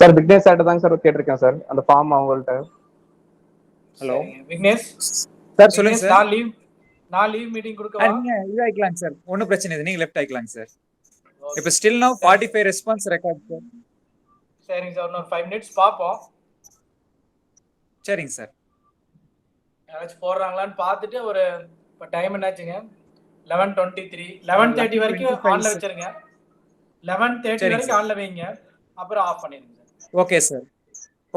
சார் விக்னேஷ் சார்ட்ட தாங்க சார் கேட்டிருக்கேன் சார், அந்த ஃபார்ம் அவங்கள்ட்ட. ஹலோ விக்னேஷ் சார், சொல்லுங்க சார். நான் லீவ் மீட்டிங் கொடுக்கவா? நீங்க இது ஆயிக்கலாங்க சார். ஒன்றும் பிரச்சனை இல்லை. நீங்க லெஃப்ட் ஆயிக்கலாங்க சார். இப்போ still now 45 response record sir. சரிங்க சார். இன்னொரு 5 மினிட்ஸ் பார்ப்போம். சரிங்க சார். யாராச்சும் போடுறாங்களான்னு பார்த்துட்டு ஒரு இப்போ டைம் என்னாச்சுங்க? 11:23. 11:30 வரைக்கும் ஆன்ல வச்சிருங்க. 11:30 வரைக்கும் ஆன்ல வைங்க, அப்புறம் ஆஃப் பண்ணிடுங்க sir. Okay sir.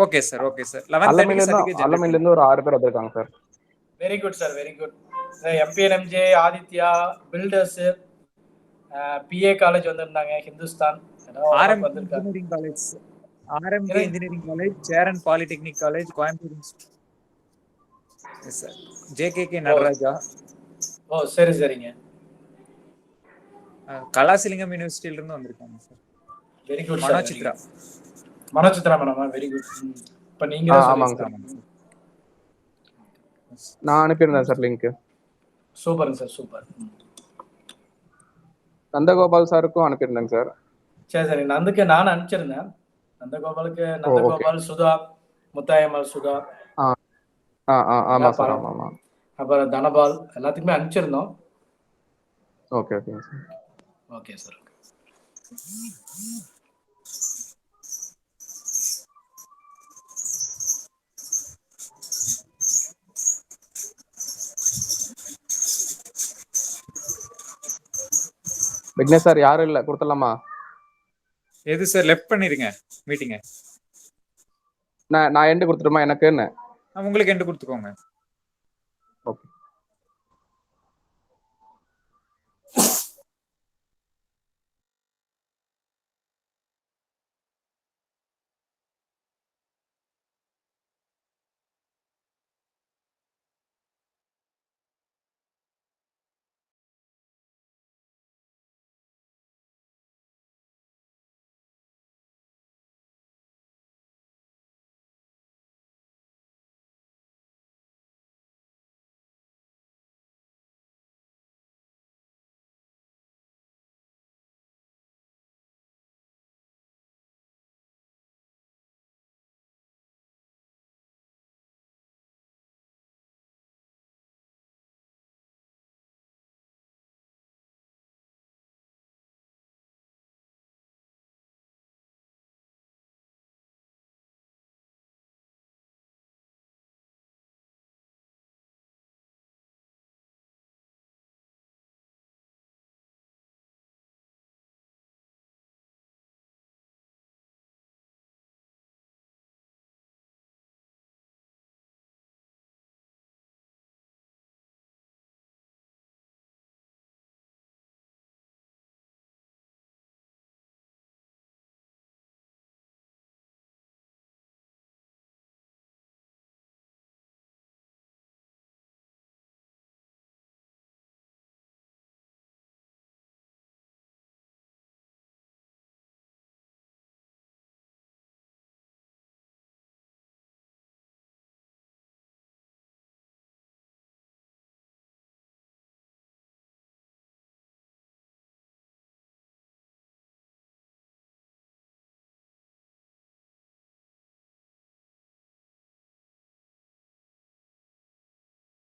Okay sir. Okay sir. 11:30 அலமில இருந்து ஒரு 6 பேர் வந்திருக்காங்க sir. Very good sir. Very good. MPNMJ, Aditya, builders, PA college வந்திருந்தாங்க, Hindustan engineering college, RMK engineering college, Cheran polytechnic college, Coimbatore. Yes sir. JKK Nataraja. ஓ சரி சரிங்க. கலாசிலிங்கம் யூனிவர்சிட்டியில இருந்து வந்திருக்காங்க sir. Very good. Manochitra madam very good. இப்போ நீங்க தான் ஆமாங்க சார். நான் அனுப்பியிருந்தேன் sir link. Super sir. Super. Nandagopal சாருக்கும் அனுப்பியிருந்தேங்க சார். சரி சரி. நந்துக்கு நான் அனுப்பிச்சிருந்தேன். நந்தகோபால், சுதா, முத்தாயம்மாள் சுதா. ஆமா சார். ஆமா. அப்புறம் தனபால் எல்லாத்துக்குமே அனுப்பிச்சிருந்தோம். Okay okay sir. Okay sir. Vignesh sir யாரும் இல்ல, கொடுத்துடலாமா? எது சார்? லெஃப்ட் பண்ணிருங்க மீட்டிங்க. நான் எண்ட் கொடுத்துட்டுமா எனக்குன்னு? உங்களுக்கு எண்ட் கொடுத்துக்கோங்க. ஓகே.